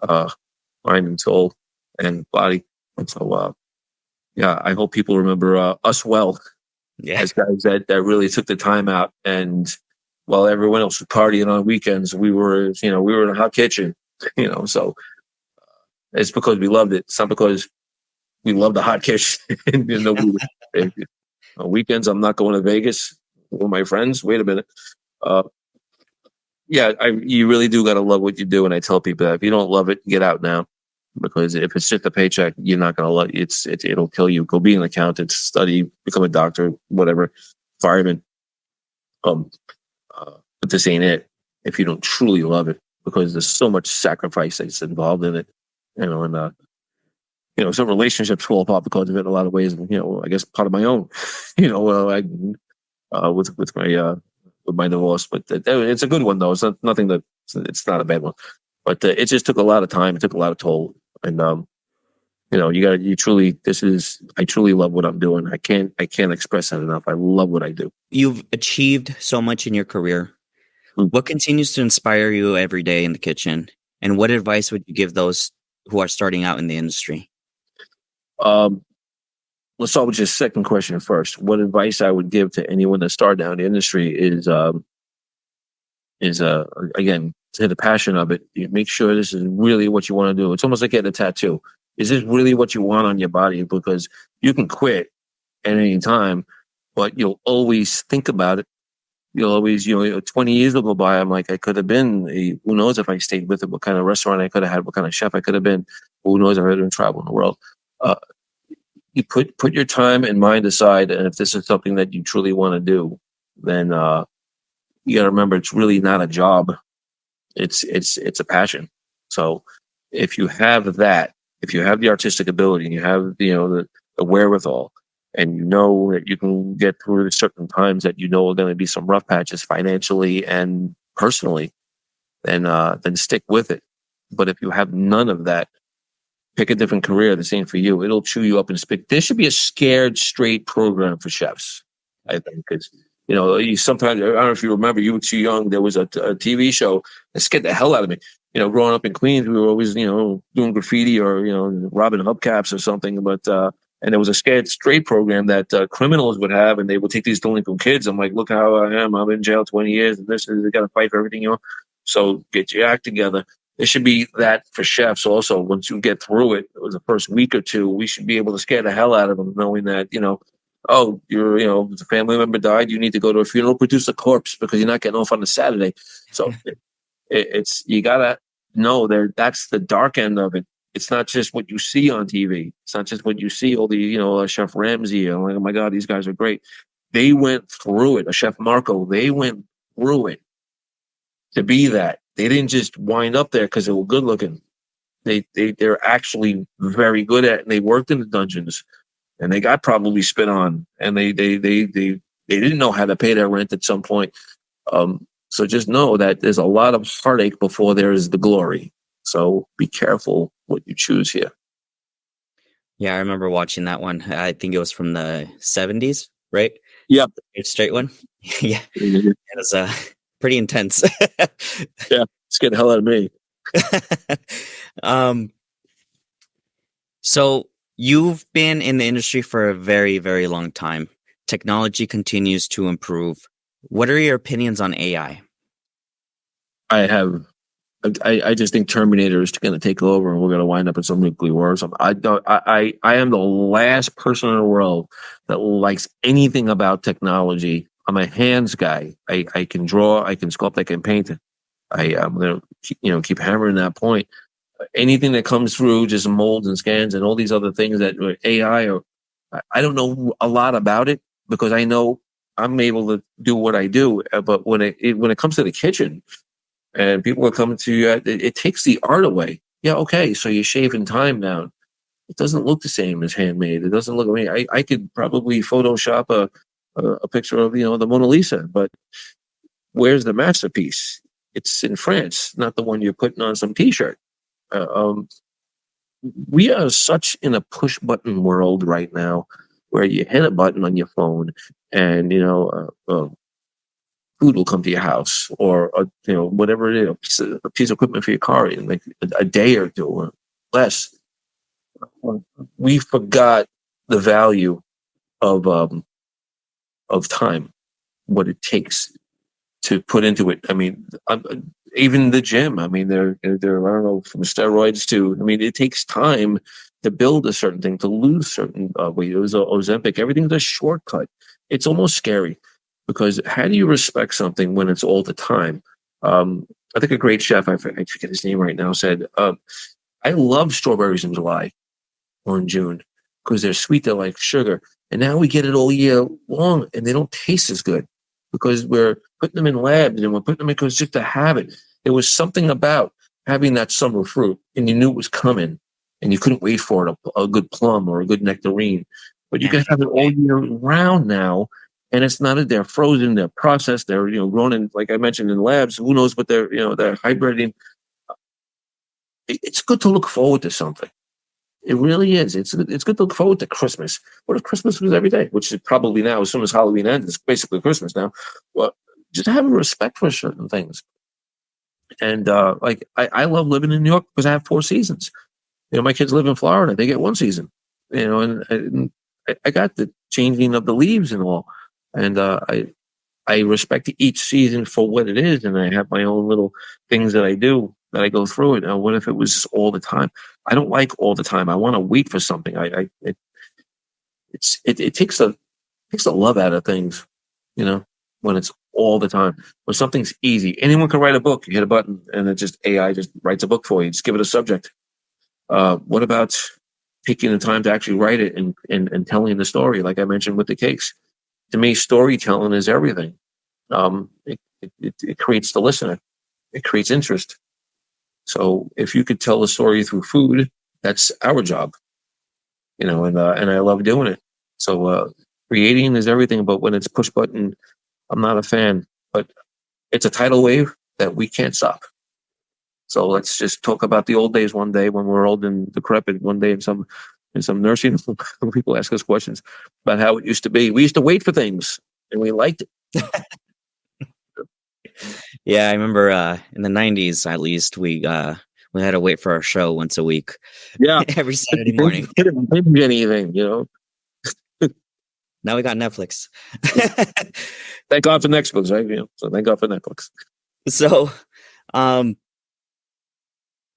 mind and soul and body. And so, I hope people remember us well as guys that really took the time out. And while everyone else was partying on weekends, we were in a hot kitchen, so it's because we loved it. It's not because we love the hot kitchen. On weekends, I'm not going to Vegas with my friends. Wait a minute. You really do got to love what you do. And I tell people that if you don't love it, get out now. Because if it's just a paycheck, you're not going to love it. It'll kill you. Go be an accountant, study, become a doctor, whatever, fireman. But this ain't it if you don't truly love it, because there's so much sacrifice that's involved in it. Some relationships fall apart because of it in a lot of ways. I guess part of my own, with my divorce, but it's a good one though. It's it's not a bad one, but it just took a lot of time. It took a lot of toll. And, I truly love what I'm doing. I can't express that enough. I love what I do. You've achieved so much in your career. What continues to inspire you every day in the kitchen? And what advice would you give those who are starting out in the industry? Let's start with your second question first. What advice I would give to anyone that started out in the industry is again, to the passion of it. You make sure this is really what you want to do. It's almost like getting a tattoo. Is this really what you want on your body? Because you can quit at any time, but you'll always think about it. You'll always, 20 years will go by. I'm like, I could have been who knows if I stayed with it, what kind of restaurant I could have had, what kind of chef I could have been. Who knows if I would travel in the world. You put your time and mind aside. And if this is something that you truly want to do, then, you got to remember, it's really not a job. It's a passion. So if you have that, if you have the artistic ability and you have, the wherewithal, and that you can get through certain times that are going to be some rough patches financially and personally, then stick with it. But if you have none of that, pick a different career that's ain't for you. It'll chew you up and spit. There should be a scared straight program for chefs, I think, because sometimes, I don't know if you remember, you were too young. There was a TV show that scared the hell out of me. Growing up in Queens, we were always, doing graffiti or, robbing hubcaps or something. But, and there was a scared straight program that criminals would have, and they would take these delinquent kids. I'm like, look how I am. I'm in jail 20 years, and they got to fight for everything, So get your act together. It should be that for chefs also. Once you get through it, it was the first week or two, we should be able to scare the hell out of them, knowing that, oh, the family member died. You need to go to a funeral, produce a corpse because you're not getting off on a Saturday. So it's you gotta know that's the dark end of it. It's not just what you see on TV. It's not just what you see. All the Chef Ramsay. And like, oh my God, these guys are great. They went through it. A Chef Marco. They went through it to be that. They didn't just wind up there because they were good looking. They're actually very good at it, and they worked in the dungeons, and they got probably spit on, and they didn't know how to pay their rent at some point. So just know that there's a lot of heartache before there is the glory. So be careful what you choose here. Yeah, I remember watching that one. I think it was from the 70s, right? Yeah. Straight one. Yeah. Yeah, It was pretty intense. scared the hell out of me. So you've been in the industry for a very, very long time. Technology continues to improve. What are your opinions on AI? I just think Terminator is going to take over, and we're going to wind up in some nuclear war or something. I am the last person in the world that likes anything about technology. I'm a hands guy. I can draw, I can sculpt, I can paint. I'm going to keep hammering that point. Anything that comes through just molds and scans and all these other things that AI, or I don't know a lot about it because I know I'm able to do what I do. But when it comes to the kitchen and people are coming to you, it takes the art away. Yeah, okay, so you're shaving time down. It doesn't look the same as handmade. It doesn't look. I mean, I could probably Photoshop a picture of the Mona Lisa, but where's the masterpiece? It's in France, not the one you're putting on some T-shirt. We are such in a push button world right now, where you hit a button on your phone, and food will come to your house, or whatever it is, a piece of equipment for your car in like a day or two or less. We forgot the value of time, what it takes to put into it. I mean, even the gym. I mean, they're I don't know, from steroids to. I mean, it takes time to build a certain thing, to lose certain weight. It was Ozempic. Everything's a shortcut. It's almost scary because how do you respect something when it's all the time? I think a great chef, I forget his name right now, said, "I love strawberries in July or in June because they're sweet. They're like sugar, and now we get it all year long, and they don't taste as good." Because we're putting them in labs and we're putting them in because just to have it. There was something about having that summer fruit and you knew it was coming and you couldn't wait for it, a good plum or a good nectarine. But you can have it all year round now, and it's not. They're frozen, they're processed, they're grown in, like I mentioned, in labs. Who knows what they're hybriding. It's good to look forward to something. It really is. It's good to look forward to Christmas. What if Christmas was every day? Which is probably now, as soon as Halloween ends, it's basically Christmas now. Well, just have a respect for certain things. And like I love living in New York because I have 4 seasons. My kids live in Florida; they get 1 season. And I got the changing of the leaves and all. And I respect each season for what it is, and I have my own little things that I do that I go through it. Now, what if it was just all the time? I don't like all the time. I want to wait for something. It takes the love out of things, when it's all the time. When something's easy, anyone can write a book. You hit a button, and it just AI just writes a book for you. Just give it a subject. What about taking the time to actually write it and telling the story? Like I mentioned with the cakes, to me, storytelling is everything. It creates the listener. It creates interest. So if you could tell a story through food, that's our job, and I love doing it. So creating is everything, but when it's push button, I'm not a fan. But it's a tidal wave that we can't stop. So let's just talk about the old days one day when we're old and decrepit. One day in some nursing home, people ask us questions about how it used to be. We used to wait for things, and we liked it. Yeah, I remember in the 90s, at least, we had to wait for our show once a week. Yeah. Every Saturday morning. Didn't binge anything, Now we got Netflix. Thank God for Netflix, right? So thank God for Netflix. So,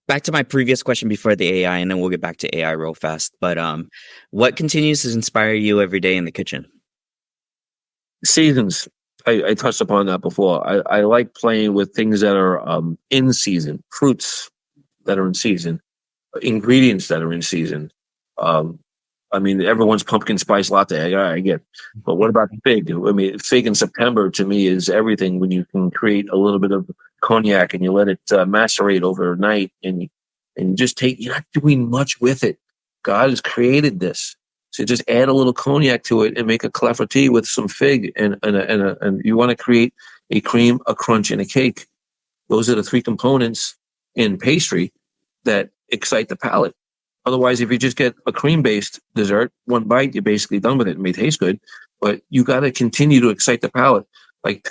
back to my previous question before the AI, and then we'll get back to AI real fast. But what continues to inspire you every day in the kitchen? Seasons. I touched upon that before. I like playing with things that are in season, fruits that are in season, ingredients that are in season. Um, I mean, everyone's pumpkin spice latte. I get, but what about fig? I mean, fig in September to me is everything. When you can create a little bit of cognac and you let it macerate overnight, and you just take. You're not doing much with it. God has created this, so just add a little cognac to it and make a clafouti with some fig, and you want to create a cream, a crunch, and a cake. Those are the three components in pastry that excite the palate. Otherwise, if you just get a cream-based dessert, one bite, you're basically done with it. It may taste good, but you got to continue to excite the palate. Like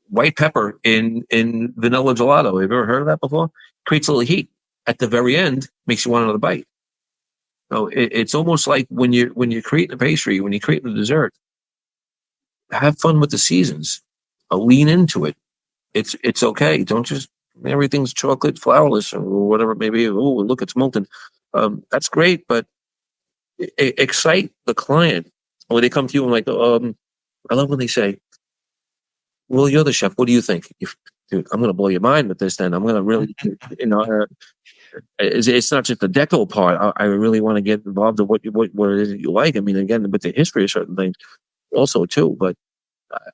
white pepper in vanilla gelato. Have you ever heard of that before? Creates a little heat at the very end, makes you want another bite. So it's almost like when you're creating a pastry, when you're creating a dessert, have fun with the seasons. Lean into it. It's okay. Don't just everything's chocolate, flourless, or whatever it may be. Oh, look, it's molten. That's great, but excite the client when they come to you and like, I love when they say, "Well, you're the chef. What do you think?" Dude, I'm going to blow your mind with this. Then I'm going to really, you know, it's not just the deco part. I really want to get involved in what it is that you like. I mean, again, with the history of certain things, also too. But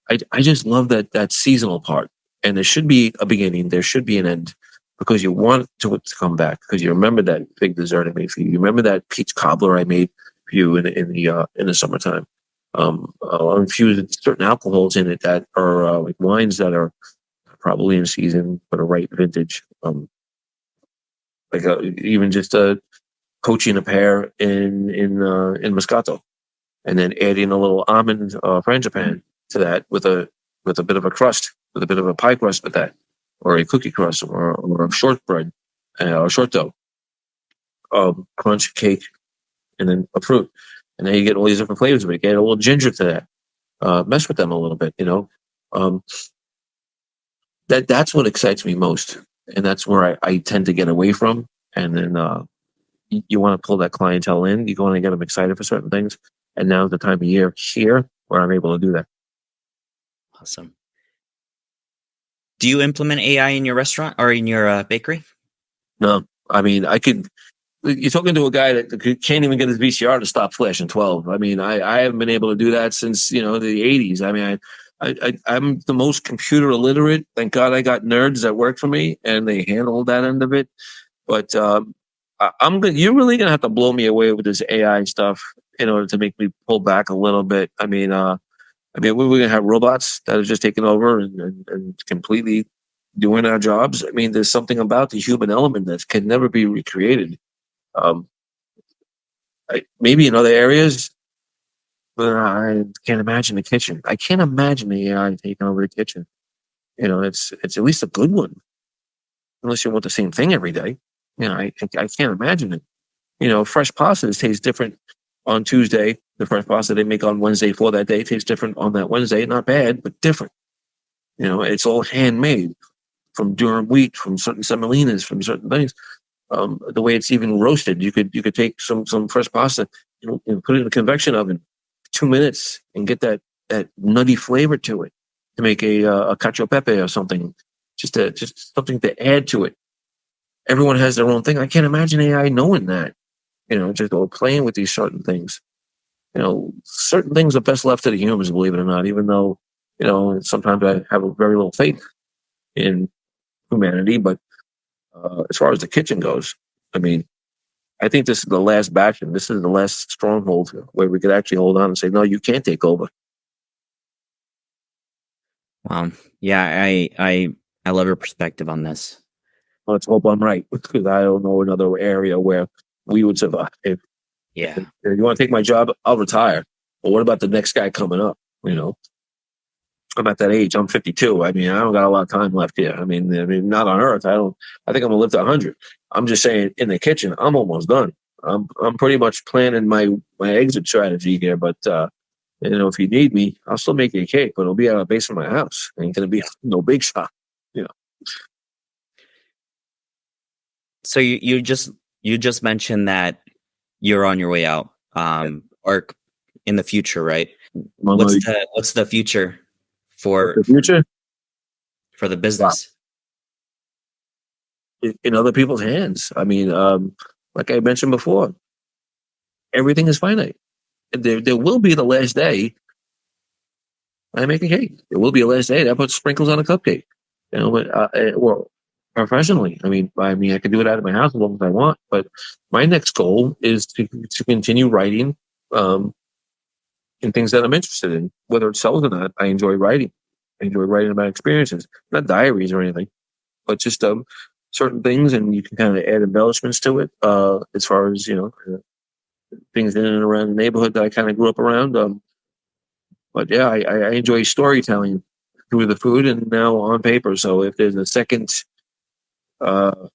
I just love that seasonal part. And there should be a beginning. There should be an end because you want to come back because you remember that big dessert I made for you. You remember that peach cobbler I made for you in the summertime. I'll infuse certain alcohols in it that are like wines that are probably in season for the right vintage. Even just poaching a pear in Moscato, and then adding a little almond frangipane to that with a bit of a crust, with a bit of a pie crust with that, or a cookie crust, or a shortbread, or short dough, crunch cake, and then a fruit, and then you get all these different flavors of it. Get a little ginger to that, mess with them a little bit, Um, that's what excites me most, and that's where I tend to get away from. And then you want to pull that clientele in. You want to get them excited for certain things, and now's the time of year here where I'm able to do that. Awesome. Do you implement AI in your restaurant or in your bakery? No, I mean I could. You're talking to a guy that can't even get his VCR to stop flashing 12. I mean, I haven't been able to do that since the 80s. I mean, I'm the most computer illiterate. Thank God I got nerds that work for me and they handle that end of it. But you're really gonna have to blow me away with this AI stuff in order to make me pull back a little bit. I mean, we're gonna have robots that are just taking over and completely doing our jobs. I mean, there's something about the human element that can never be recreated. Um, Maybe in other areas, but I can't imagine the kitchen. I can't imagine the AI taking over the kitchen. It's at least a good one, unless you want the same thing every day. I can't imagine it. Fresh pasta tastes different on Tuesday. The fresh pasta they make on Wednesday for that day tastes different on that Wednesday. Not bad, but different. It's all handmade from durum wheat, from certain semolinas, from certain things. The way it's even roasted, you could take some fresh pasta, and put it in a convection oven, 2 minutes, and get that nutty flavor to it to make a cacio e pepe or something, just something to add to it. Everyone has their own thing. I can't imagine AI knowing that. Just playing with these certain things. Certain things are best left to the humans, believe it or not. Even though sometimes I have a very little faith in humanity, but as far as the kitchen goes, I mean, I think this is the last bastion. This is the last stronghold where we could actually hold on and say, no, you can't take over. Wow. Yeah, I love your perspective on this. Let's hope I'm right, because I don't know another area where we would survive. If you want to take my job, I'll retire. But what about the next guy coming up? I'm at that age. I'm 52. I mean, I don't got a lot of time left here. I mean, not on Earth. I think I'm gonna live to 100. I'm just saying, in the kitchen, I'm almost done. I'm pretty much planning my exit strategy here. But if you need me, I'll still make you a cake, but it'll be out of the basement of my house. Ain't gonna be no big shop. You know. So you just mentioned that you're on your way out, or in the future, right? What's the future for the future? for the Wow. business? In other people's hands. I mean, like I mentioned before, everything is finite. There will be the last day I make a cake. There will be a last day that I put sprinkles on a cupcake. You know, but well, professionally, I can do it out of my house as long as I want. But my next goal is to continue writing, um, in things that I'm interested in, whether it sells or not. I enjoy writing. I enjoy writing about experiences, not diaries or anything, but just certain things, and you can kind of add embellishments to it. As far as things in and around the neighborhood that I kind of grew up around. But yeah, I enjoy storytelling through the food and now on paper. So if there's a second uh,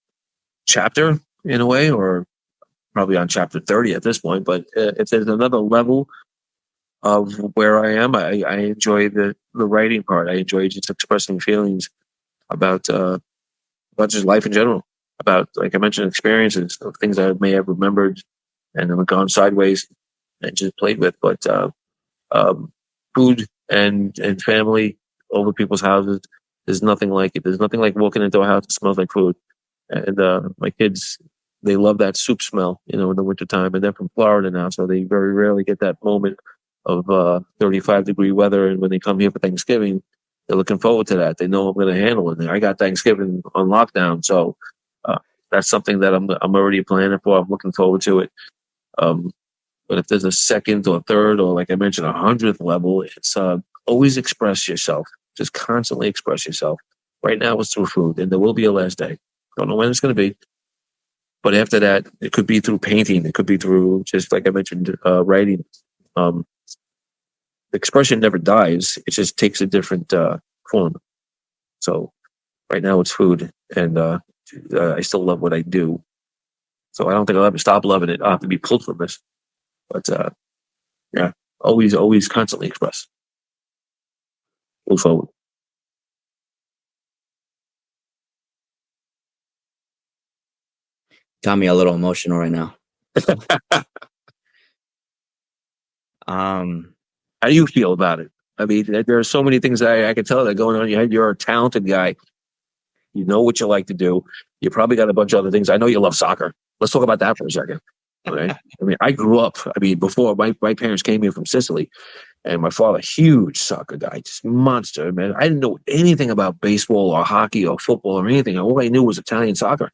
chapter in a way, or probably on chapter 30 at this point, but if there's another level of where I am, I enjoy the writing part. I enjoy just expressing feelings about just life in general, about, like I mentioned, experiences of things I may have remembered and then gone sideways and just played with. But um, food and family over people's houses, there's nothing like it. There's nothing like walking into a house that smells like food. And my kids, they love that soup smell, in the wintertime. And they're from Florida now, so they very rarely get that moment of 35-degree weather. And when they come here for Thanksgiving, they're looking forward to that. They know I'm going to handle it. I got Thanksgiving on lockdown, so uh, that's something that I'm already planning for. I'm looking forward to it. Um, but if there's a second or third, or like I mentioned, 100th level, it's always express yourself. Just constantly express yourself. Right now, it's through food, and there will be a last day. Don't know when it's going to be, but after that, it could be through painting. It could be through, just like I mentioned, writing. Um, the expression never dies. It just takes a different form. So right now, it's food, and I still love what I do. So I don't think I'll ever stop loving it. I'll have to be pulled from this. But yeah, always, constantly express. Move forward. Got me a little emotional right now. Um, How do you feel about it? I mean, there are so many things I can tell that are going on in your head. You're a talented guy. You know what you like to do. You probably got a bunch of other things. I know you love soccer. Let's talk about that for a second. Okay. I mean, I grew up, before my parents came here from Sicily, and my father, huge soccer guy, just monster, man. I didn't know anything about baseball or hockey or football or anything. All I knew was Italian soccer.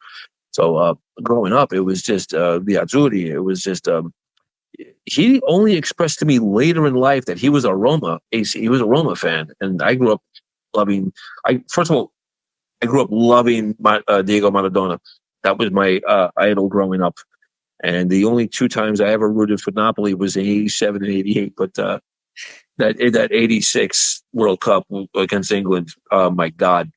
So growing up, it was just the Azzurri. It was just he only expressed to me later in life that he was a Roma AC. He was a Roma fan, and I grew up loving. I First of all, I grew up loving Diego Maradona. That was my idol growing up. And the only two times I ever rooted for Napoli was in '87 and '88. But that '86 World Cup against England, oh my God,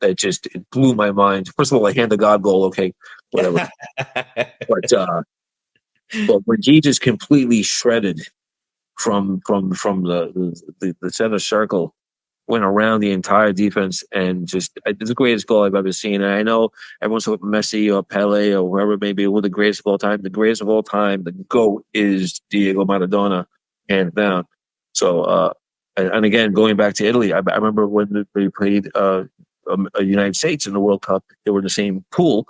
it blew my mind. First of all, I hand the God goal, okay, whatever. But when he just completely shredded from the center circle, went around the entire defense, and just it's the greatest goal I've ever seen. And I know everyone's talking Messi or Pele or whoever it may be, one the greatest of all time. The greatest of all time, the GOAT, is Diego Maradona, hands down. So, and again, going back to Italy, I remember when they played United States in the World Cup. They were in the same pool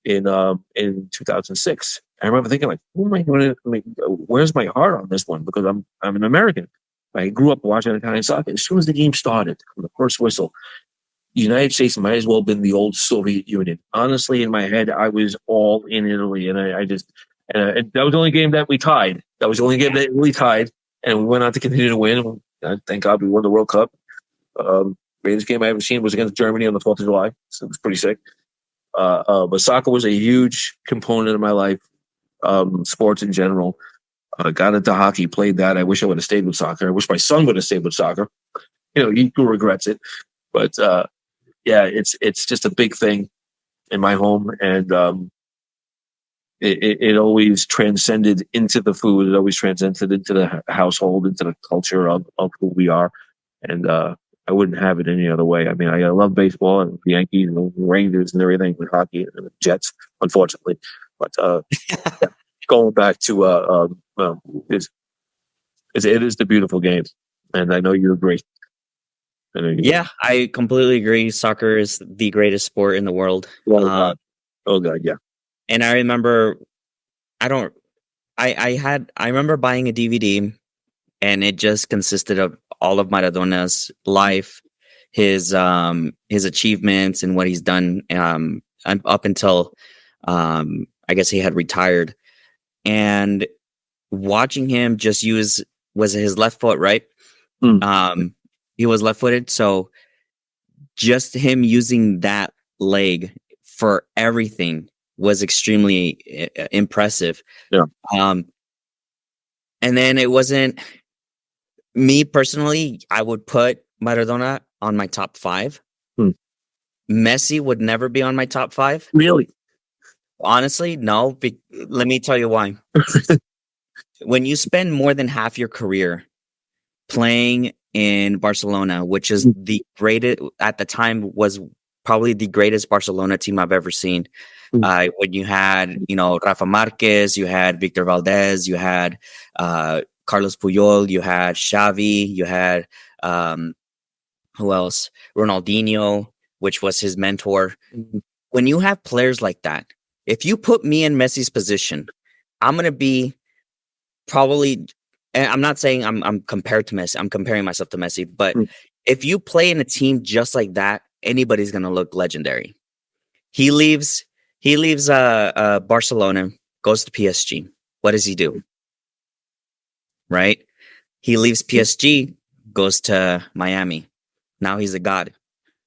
in 2006. I remember thinking, like, who am I going to? Like, where's my heart on this one? Because I'm an American. I grew up watching Italian soccer. As soon as the game started, from the first whistle, the United States might as well have been the old Soviet Union. Honestly, in my head, I was all in Italy, and I just and that was the only game that we tied. That was the only game that Italy tied, and we went on to continue to win. Thank God we won the World Cup. Greatest game I ever seen was against Germany on the 4th of July. So it was pretty sick. But soccer was a huge component of my life. Sports in general. Got into hockey, played that. I wish I would have stayed with soccer. I wish my son would have stayed with soccer. He regrets it. But yeah, it's just a big thing in my home, and it always transcended into the food. It always transcended into the household, into the culture of who we are. And I wouldn't have it any other way. I mean, I love baseball and the Yankees and the Rangers and everything with hockey and the Jets, unfortunately. But yeah, going back to it's, it is the beautiful game, and I know you agree. I know you agree. Yeah, I completely agree. Soccer is the greatest sport in the world. Oh God, yeah. And I remember, I don't, I remember buying a DVD, and it just consisted of all of Maradona's life, his achievements and what he's done, up until, I guess he had retired, and watching him just use, was his left foot, right? Mm. He was left footed. So just him using that leg for everything was extremely impressive. Yeah. And then it wasn't me personally. I would put Maradona on my top 5. Messi would never be on my top 5. Really? Honestly, no. Let me tell you why. When you spend more than half your career playing in Barcelona, which is the greatest at the time, was probably the greatest Barcelona team I've ever seen. When you had, Rafa Marquez, you had Victor Valdez, you had Carlos Puyol, you had Xavi, you had who else? Ronaldinho, which was his mentor. When you have players like that, if you put me in Messi's position, I'm gonna be probably. And I'm not saying I'm compared to Messi. I'm comparing myself to Messi. But if you play in a team just like that, anybody's gonna look legendary. He leaves Barcelona, goes to PSG. What does he do? Right? He leaves PSG, goes to Miami. Now he's a god,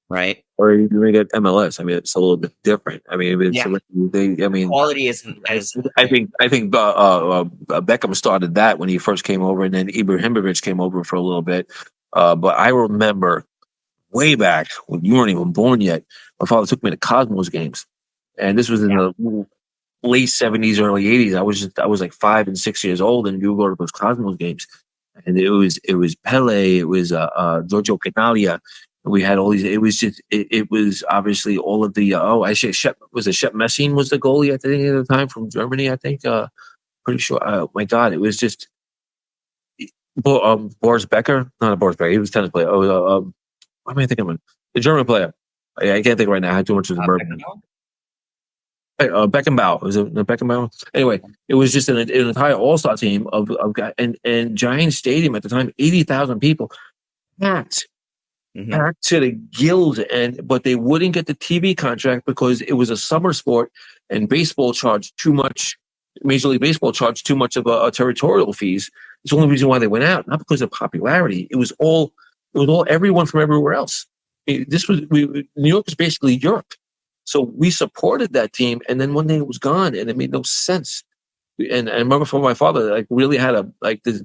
right? Or you doing it MLS. I mean, it's a little bit different. I mean, Quality isn't as. I think Beckham started that when he first came over, and then Ibrahimovic came over for a little bit. But I remember way back when you weren't even born yet, my father took me to Cosmos games, and this was in the late '70s, early '80s. I was like 5 and 6 years old, and you would go to those Cosmos games, and it was Pele, it was Giorgio Canaglia. We had all these. It was obviously all of the. Shep Messing was the goalie at the time from Germany. I think. Pretty sure. My God, it was just. Boris Becker, not a Boris Becker. He was a tennis player. What am I thinking of? The German player. I can't think right now. I had too much of the bourbon. Beckenbauer. Was it Beckenbauer? Anyway, it was just an entire all-star team of guys, and Giant Stadium at the time, 80,000 people, packed to the gills, but they wouldn't get the TV contract because it was a summer sport, and baseball charged too much. Major League Baseball charged too much of a territorial fees. It's the only reason why they went out, not because of popularity. It was all everyone from everywhere else. New York is basically Europe. So we supported that team, and then one day it was gone, and it made no sense. And I remember from my father, really had this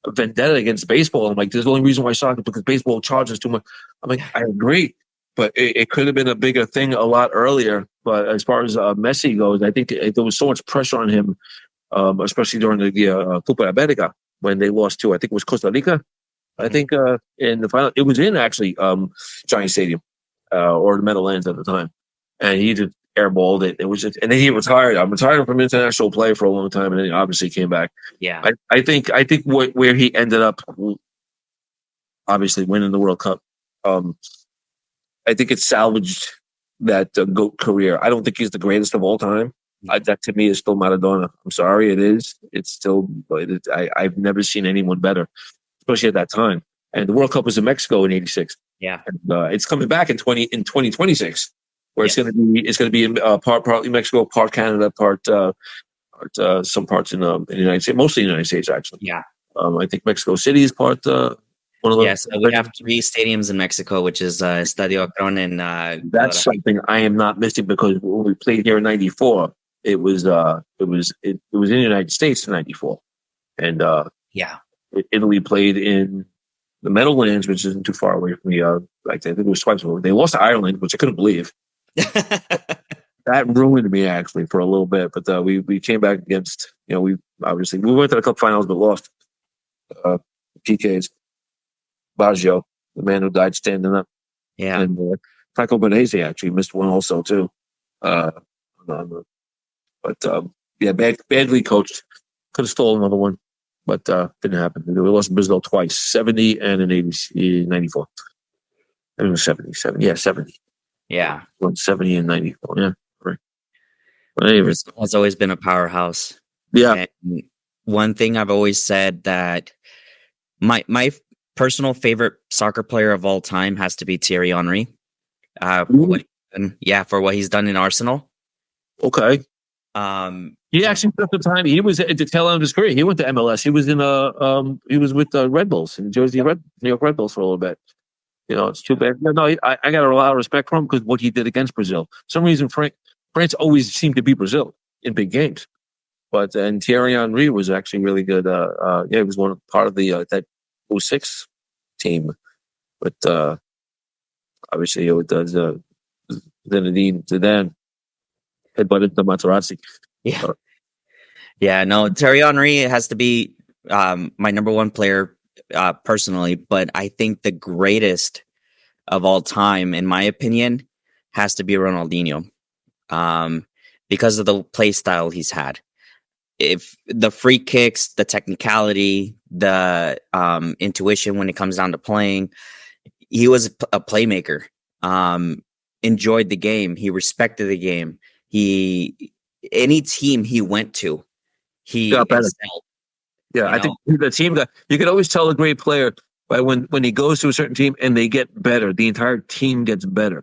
vendetta against baseball. I'm like, there's the only reason why soccer, because baseball charges too much. I'm like, I agree, but it could have been a bigger thing a lot earlier. But as far as Messi goes, I think there was so much pressure on him, especially during the Copa America when they lost to, I think it was Costa Rica. I think in the final, it was in actually Giant Stadium or the Meadowlands at the time. And he just airballed it. It was just, and then he retired. I'm retired from international play for a long time, and then he obviously came back. Yeah, I think where he ended up, obviously winning the World Cup. I think it salvaged that GOAT career. I don't think he's the greatest of all time. That to me is still Maradona. I'm sorry, it is. It's still. I've never seen anyone better, especially at that time. And the World Cup was in Mexico in '86. Yeah, and, it's coming back in 2026. Where it's going to be in partly Mexico, part Canada, part some parts in the United States, mostly in the United States actually. Yeah, I think Mexico City is part one of those. Yes, we have 3 stadiums in Mexico, which is Estadio Akron and that's something I am not missing, because when we played here in '94, it was in the United States in '94, and Italy played in the Meadowlands, which isn't too far away from me. I think it was twice. They lost to Ireland, which I couldn't believe. That ruined me actually for a little bit, but we came back against, we went to the cup finals but lost. PKs, Baggio, the man who died standing up. Yeah. And Franco Banese actually missed one also too. Uh, but yeah, badly coached. Could have stolen another one, but didn't happen. It lost Brazil twice, 70 and in 94. I mean, it was 77. Yeah, 70. Yeah. 70 and 94. Yeah, right. But anyway, Brazil has always been a powerhouse. yeah. And one thing I've always said that my personal favorite soccer player of all time has to be Thierry Henry. For what he's done in Arsenal. Okay. He you actually took the time. He was at the tail end of his career. He went to MLS. He was in he was with the Red Bulls in New York Red Bulls for a little bit. You know, it's too bad. No, I got a lot of respect for him because what he did against Brazil. For some reason, France always seemed to beat Brazil in big games. But and Thierry Henry was actually really good. Yeah, he was part of the that 06 team. But obviously, it does Zinedine Zidane headbutted the Materazzi. Yeah. Yeah, no, Thierry Henry has to be my number one player personally, but I think the greatest of all time, in my opinion, has to be Ronaldinho because of the play style he's had. If the free kicks, the technicality, the intuition when it comes down to playing, he was a playmaker. Enjoyed the game. He respected the game. Any team he went to, he got better. excelled. Yeah, I think the team you can always tell a great player by when he goes to a certain team and they get better. The entire team gets better.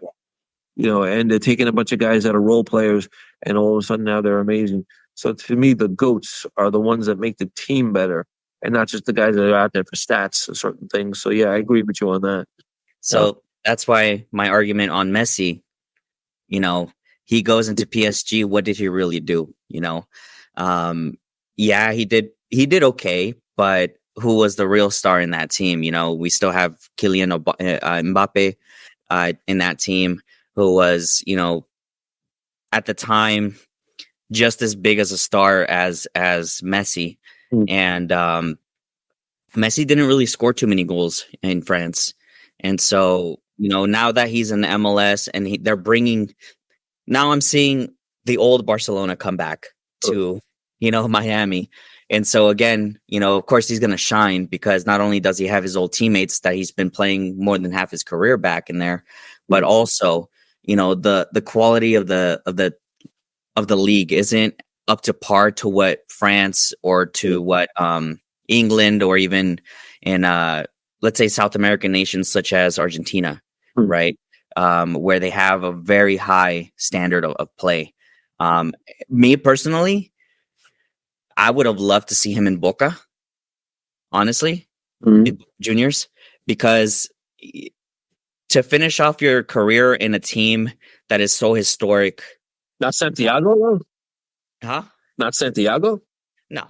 You know, and they're taking a bunch of guys that are role players, and all of a sudden now they're amazing. So to me, the GOATs are the ones that make the team better, and not just the guys that are out there for stats or certain things. So yeah, I agree with you on that. So that's why my argument on Messi, you know, he goes into PSG. What did he really do? You know, yeah, he did okay, but who was the real star in that team? You know, we still have Kylian Mbappe in that team, who was, you know, at the time just as big as a star as Messi. And Messi didn't really score too many goals in France. And so, you know, now that he's in the MLS and they're bringing, now I'm seeing the old Barcelona come back to, you know, Miami. And so again, you know, of course he's going to shine because not only does he have his old teammates that he's been playing more than half his career back in there, but also, you know, the quality of the league isn't up to par to what France or to what England or even in let's say South American nations such as Argentina, right? Where they have a very high standard of play. Me personally, I would have loved to see him in Boca, honestly, in juniors, because to finish off your career in a team that is so historic. Not Santiago? Huh? Not Santiago? No.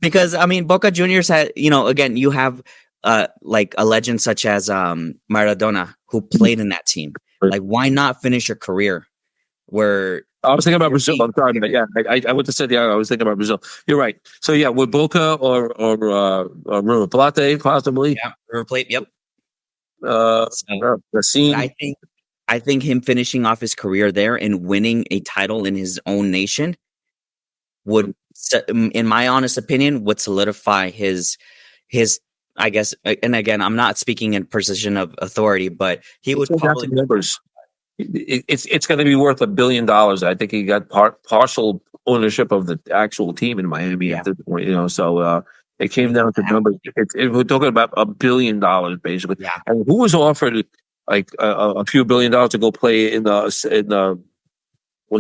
Because, I mean, Boca Juniors had, you know, again, you have like a legend such as Maradona who played in that team. Like, why not finish your career where... I was thinking about Brazil. I'm sorry, but yeah, I went to Santiago. I was thinking about Brazil. You're right. So yeah, with Boca or River Plate possibly. Yeah, River Plate. Yep. The scene. I think him finishing off his career there and winning a title in his own nation would, in my honest opinion, would solidify his. I guess, and again, I'm not speaking in position of authority, but he would probably numbers. It's going to be worth $1 billion. I think he got partial ownership of the actual team in Miami at this point. You know, so it came down to numbers. We're talking about $1 billion basically. Yeah. And who was offered like a few $1 billion to go play in was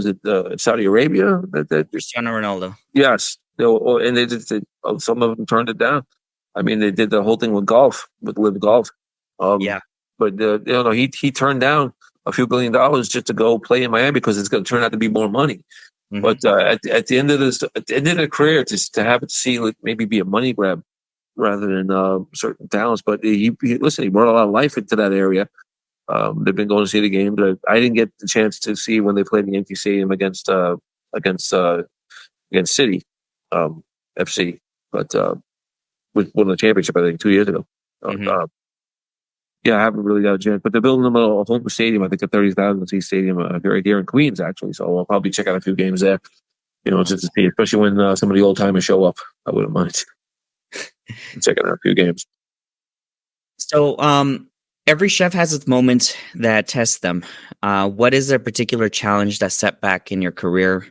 it Saudi Arabia? Cristiano Ronaldo. Yes, and they just some of them turned it down. I mean, they did the whole thing with golf, with Live Golf. But you know, he turned down a few $1 billion just to go play in Miami because it's going to turn out to be more money. But at the end of the career, to have it see maybe be a money grab rather than certain talents. But he brought a lot of life into that area. They've been going to see the game, but I didn't get the chance to see when they played in the empty stadium against City FC, but won the championship I think 2 years ago. Yeah, I haven't really got a chance, but they're building them a home stadium. I think a 30,000 seat stadium right here in Queens, actually. So I'll probably check out a few games there. Just to see, especially when some of the old timers show up. I wouldn't mind checking out a few games. So, every chef has its moments that test them. What is a particular challenge that set back in your career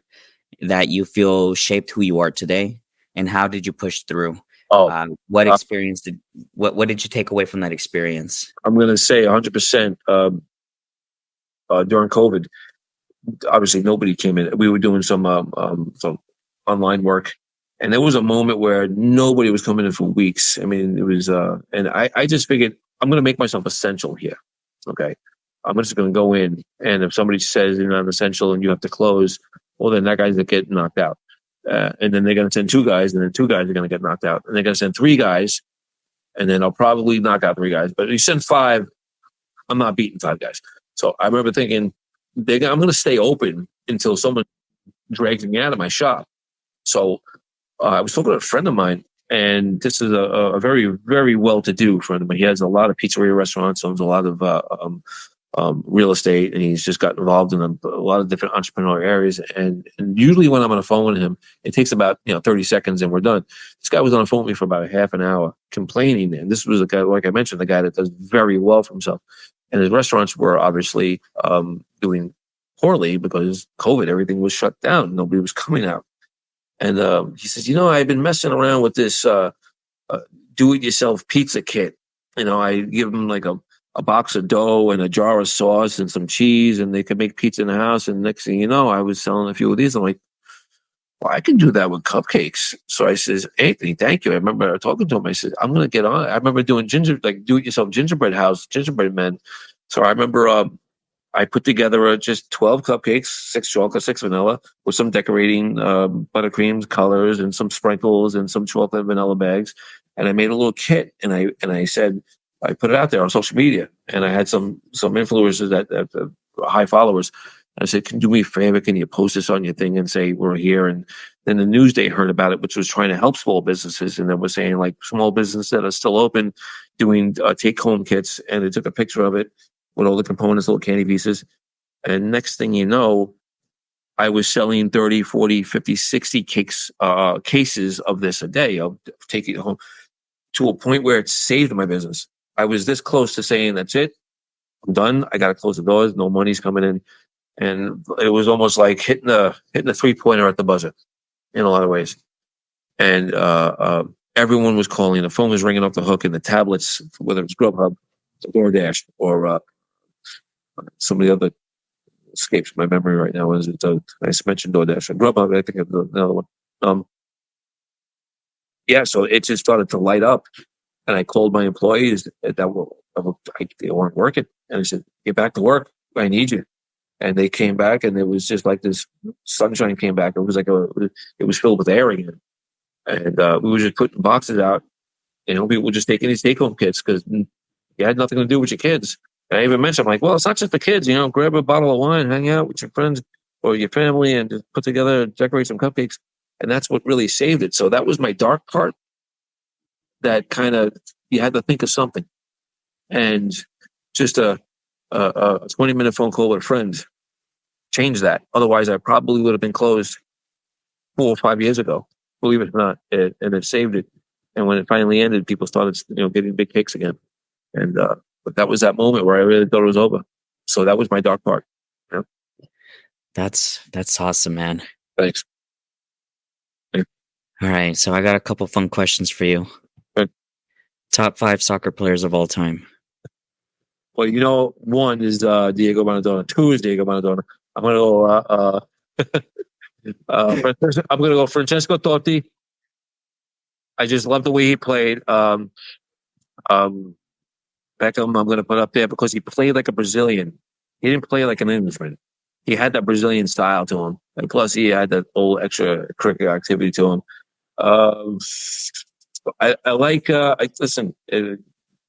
that you feel shaped who you are today, and how did you push through? Oh, What uh, experience did what did you take away from that experience? I'm going to say 100% during COVID. Obviously, nobody came in. We were doing some online work, and there was a moment where nobody was coming in for weeks. I mean, it was, and I just figured I'm going to make myself essential here. Okay, I'm just going to go in, and if somebody says you're not essential and you have to close, well, then that guy's going to get knocked out. And then they're going to send two guys, and then two guys are going to get knocked out, and they're going to send three guys, and then I'll probably knock out three guys. But if you send five, I'm not beating five guys. So I remember thinking, I'm going to stay open until someone drags me out of my shop. So I was talking to a friend of mine, and this is a very, very well-to-do friend of mine. He has a lot of pizzeria restaurants, owns a lot of real estate, and he's just got involved in a lot of different entrepreneurial areas. And usually when I'm on the phone with him, it takes about 30 seconds and we're done. This guy was on the phone with me for about a half an hour complaining. And this was a guy, like I mentioned, the guy that does very well for himself. And his restaurants were obviously doing poorly because COVID, everything was shut down. Nobody was coming out. And he says, I've been messing around with this do-it-yourself pizza kit. I give them like a box of dough and a jar of sauce and some cheese, and they could make pizza in the house. And next thing you know, I was selling a few of these. I'm like, well, I can do that with cupcakes. So I says, Anthony, thank you. I remember talking to him. I said, I'm going to get on. I remember doing do-it-yourself gingerbread men. So I remember I put together just 12 cupcakes, 6 chocolate, 6 vanilla, with some decorating buttercreams, colors, and some sprinkles, and some chocolate and vanilla bags. And I made a little kit, and I said, I put it out there on social media, and I had some influencers that high followers. I said, can you do me a favor? Can you post this on your thing and say we're here? And then the Newsday heard about it, which was trying to help small businesses, and they were saying like small businesses that are still open doing take-home kits, and they took a picture of it with all the components, little candy pieces. And next thing you know, I was selling 30, 40, 50, 60 cases of this a day. I'll take it home to a point where it saved my business. I was this close to saying, that's it. I'm done. I got to close the doors. No money's coming in. And it was almost like hitting a 3-pointer at the buzzer in a lot of ways. And everyone was calling. The phone was ringing off the hook, and the tablets, whether it's Grubhub, DoorDash, or some of the other escapes my memory right now. I mentioned DoorDash and Grubhub. I think of another one. So it just started to light up, and I called my employees they weren't working, and I said, "Get back to work. I need you." And they came back, and it was just like this sunshine came back. It was like it was filled with air again, and we were just putting boxes out. People were just taking these take-home kits because you had nothing to do with your kids. And I even mentioned, I'm like, well, it's not just for kids. Grab a bottle of wine, hang out with your friends or your family, and just put together, decorate some cupcakes. And that's what really saved it. So that was my dark part. That kind of, you had to think of something, and just a 20-minute phone call with a friend changed that. Otherwise, I probably would have been closed 4 or 5 years ago. Believe it or not, and it saved it. And when it finally ended, people started, getting big cakes again. And but that was that moment where I really thought it was over. So that was my dark part. That's awesome, man. Thanks. All right, so I got a couple fun questions for you. Okay. Top 5 soccer players of all time. Well, one is Diego Maradona. 2 is Diego Maradona. I'm gonna go. I'm gonna go Francesco Totti. I just love the way he played. Beckham, I'm gonna put up there because he played like a Brazilian. He didn't play like an Englishman. He had that Brazilian style to him, and plus he had that old extracurricular activity to him. I like. Listen.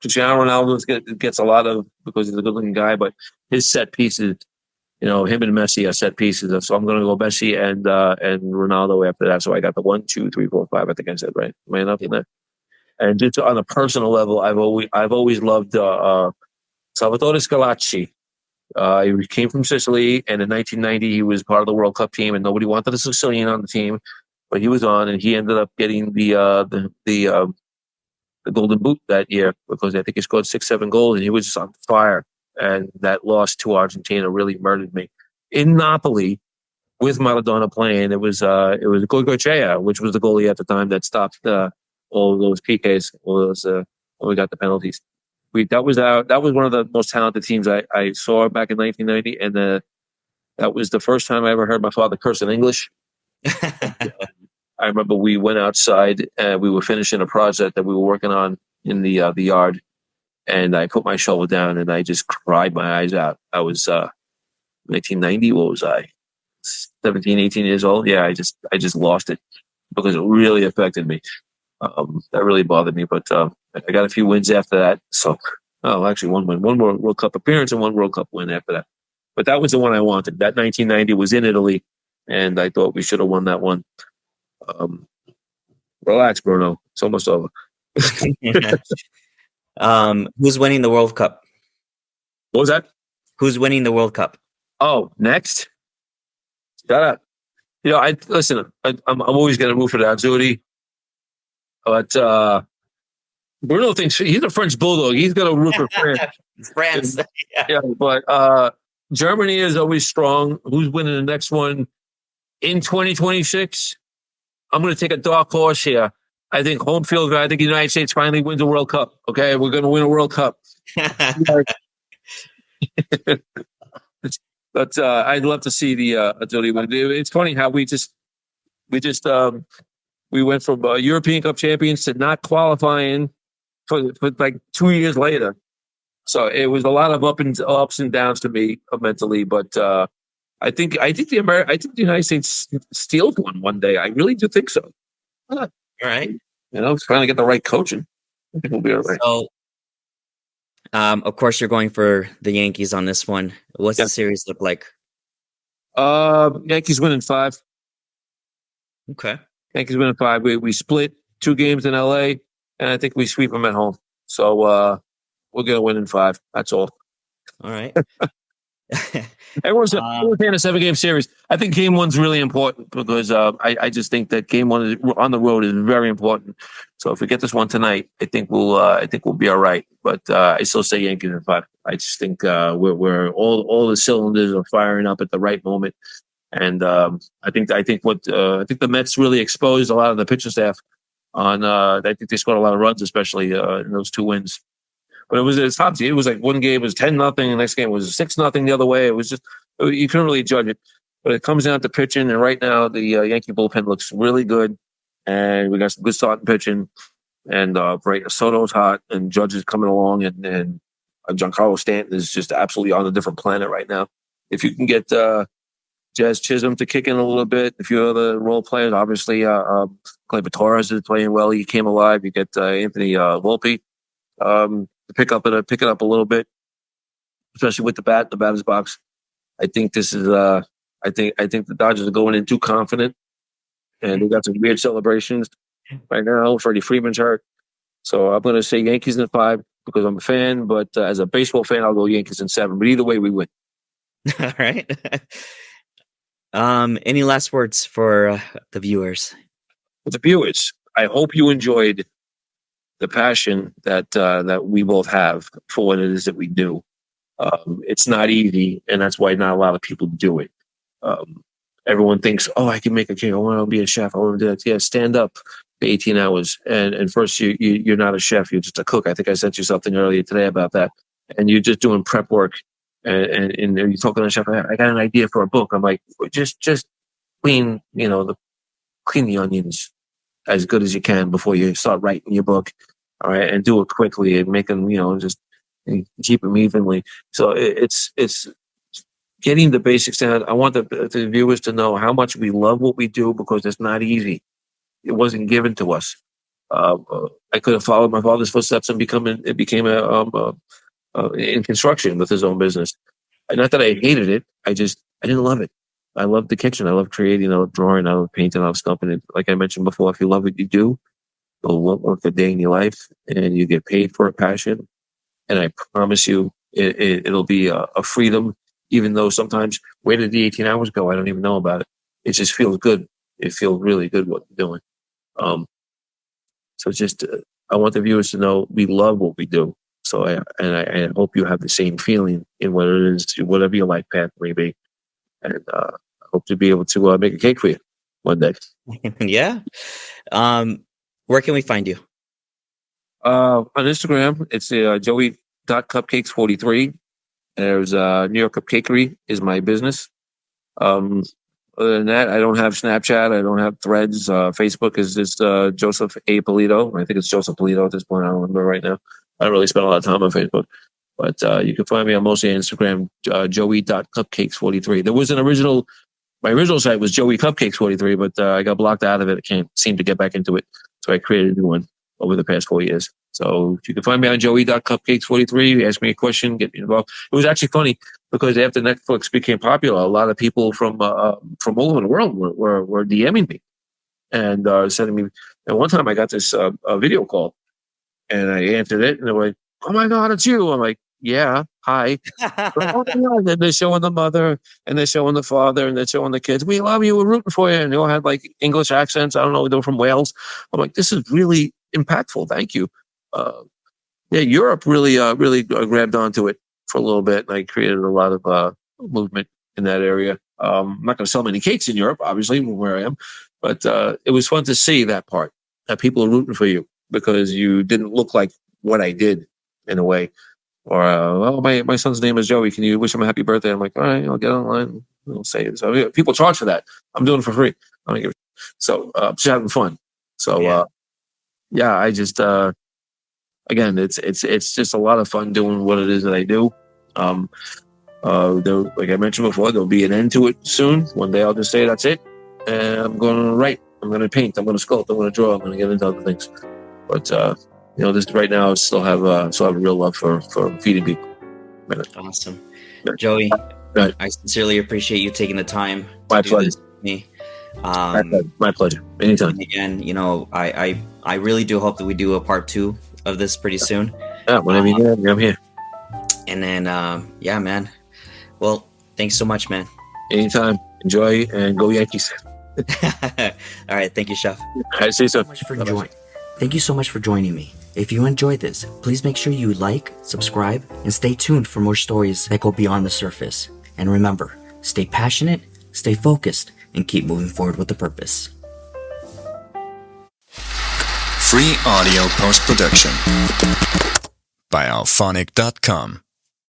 Cristiano Ronaldo gets a lot of because he's a good-looking guy, but his set pieces, him and Messi are set pieces. So I'm going to go Messi and Ronaldo after that. So I got the 1, 2, 3, 4, 5. I think I said right. Am I enough in there? And just on a personal level, I've always loved Salvatore Scalacci. He came from Sicily, and in 1990 he was part of the World Cup team, and nobody wanted a Sicilian on the team, but he was on, and he ended up getting the Golden Boot that year because I think he scored 6-7 goals, and he was just on fire. And that loss to Argentina really murdered me. In Napoli, with Maradona playing, it was Goicoechea, which was the goalie at the time that stopped all those PKs, all those when we got the penalties. That was one of the most talented teams I saw back in 1990, and that was the first time I ever heard my father curse in English. I remember we went outside and we were finishing a project that we were working on in the yard, and I put my shovel down and I just cried my eyes out. I was 1990. What was I? 17, 18 years old. Yeah, I just lost it because it really affected me. That really bothered me. But I got a few wins after that. So, actually, one win, one more World Cup appearance, and one World Cup win after that. But that was the one I wanted. That 1990 was in Italy, and I thought we should have won that one. Relax, Bruno. It's almost over. Who's winning the World Cup? What was that? Who's winning the World Cup? Oh, next. Shut up. I'm always going to root for the Azzurri, but Bruno thinks he's a French bulldog. He's going to root for France. France. Yeah, but Germany is always strong. Who's winning the next one in 2026? I'm going to take a dark horse here. I think home field. I think the United States finally wins a World Cup. Okay, we're going to win a World Cup. But I'd love to see the Azzurri win. It's funny how we went from European Cup champions to not qualifying for like 2 years later. So it was a lot of ups and downs to me mentally. But I think the United States steals one day. I really do think so. All right. Finally get the right coaching. I think we'll be all right. So, of course, you're going for the Yankees on this one. What's the series look like? Yankees winning 5. Okay. Yankees winning 5. We split 2 games in LA, and I think we sweep them at home. So we're going to win in 5. That's all. All right. Everyone's saying a 7-game series. I think game 1's really important because I just think that game 1 on the road is very important. So if we get this one tonight, I think we'll be all right. But I still say Yankees in 5. I just think we're all the cylinders are firing up at the right moment, and I think the Mets really exposed a lot of the pitching staff on. I think they scored a lot of runs, especially in those 2 wins. But it's topsy. It was like one game was 10-0, the next game was 6-0 the other way. It was just you couldn't really judge it. But it comes down to pitching, and right now the Yankee bullpen looks really good, and we got some good starting pitching, and Soto's hot, and Judge is coming along, and Giancarlo Stanton is just absolutely on a different planet right now. If you can get Jazz Chisholm to kick in a little bit, a few other role players, obviously Gleyber Torres is playing well. He came alive. You get Anthony Volpe. To pick it up a little bit, especially with the batter's box. I think this is I think the Dodgers are going in too confident, and we got some weird celebrations right now. Freddie Freeman's hurt, so I'm going to say Yankees in 5 because I'm a fan. But as a baseball fan, I'll go Yankees in 7. But either way, we win. All right. Any last words for the viewers? For the viewers, I hope you enjoyed the passion that we both have for what it is that we do. It's not easy, and that's why not a lot of people do it. Everyone thinks, "Oh, I can make a cake. I want to be a chef. I want to do that." Yeah, stand up for 18 hours, and first you're not a chef. You're just a cook. I think I sent you something earlier today about that, and you're just doing prep work. And you're talking to a chef. I got an idea for a book. I'm like, just clean, clean the onions as good as you can before you start writing your book. All right. And do it quickly and make them, just keep them evenly. So it's getting the basics down. I want the viewers to know how much we love what we do because it's not easy. It wasn't given to us. I could have followed my father's footsteps and became in construction with his own business. Not that I hated it. I didn't love it. I love the kitchen. I love creating. I love drawing. I love painting. I love sculpting. Like I mentioned before, if you love what you do, you'll won't work a day in your life, and you get paid for a passion. And I promise you, It'll be a freedom, even though sometimes where did the 18 hours go? I don't even know about it. It just feels good. It feels really good what you're doing. So just, I want the viewers to know we love what we do. So I hope you have the same feeling in what it is, whatever your life path may be. And I hope to be able to make a cake for you one day. Yeah. Where can we find you? On Instagram, it's Joey.Cupcakes43. There's New York Cupcakery is my business. Other than that, I don't have Snapchat. I don't have Threads. Facebook is just Joseph A. Polito. I think it's Joseph Polito at this point. I don't remember right now. I don't really spend a lot of time on Facebook. But you can find me on mostly Instagram, Joey.Cupcakes43. There was my original site was Joey Cupcakes 43, but I got blocked out of it. I can't seem to get back into it. So I created a new one over the past 4 years. So you can find me on Joey.Cupcakes43. Ask me a question, get me involved. It was actually funny because after Netflix became popular, a lot of people from all over the world were DMing me and sending me. And one time I got this a video call and I answered it and they were like, "Oh my God, it's you." I'm like, "Yeah, hi." And they're showing the mother and they're showing the father and they're showing the kids. "We love you. We're rooting for you." And they all had like English accents. I don't know. They were from Wales. I'm like, this is really impactful. Thank you. Yeah, Europe really grabbed onto it for a little bit. And I created a lot of movement in that area. I'm not going to sell many cakes in Europe, obviously, where I am. But it was fun to see that part, that people are rooting for you because you didn't look like what I did in a way. Or, well, my son's name is Joey. Can you wish him a happy birthday? I'm like, all right, I'll get online. I'll say it. So people charge for that. I'm doing it for free. I don't give a So just having fun. So yeah, I just again, it's just a lot of fun doing what it is that I do. Like I mentioned before, there'll be an end to it soon. One day I'll just say that's it, and I'm going to write. I'm going to paint. I'm going to sculpt. I'm going to draw. I'm going to get into other things. But this right now, I still have a real love for feeding people. Awesome, Joey. Right. I sincerely appreciate you taking the time to My do pleasure. this with me. My pleasure. Anytime. Again, I really do hope that we do a part 2 of this pretty soon. Yeah, whenever you need, I'm here. And then, yeah, man. Well, thanks so much, man. Anytime. Enjoy and go Yankees. All right, thank you, Chef. I see so. Thank you so much for joining me. If you enjoyed this, please make sure you like, subscribe, and stay tuned for more stories that go beyond the surface. And remember, stay passionate, stay focused, and keep moving forward with a purpose. Free audio post-production by alphonic.com.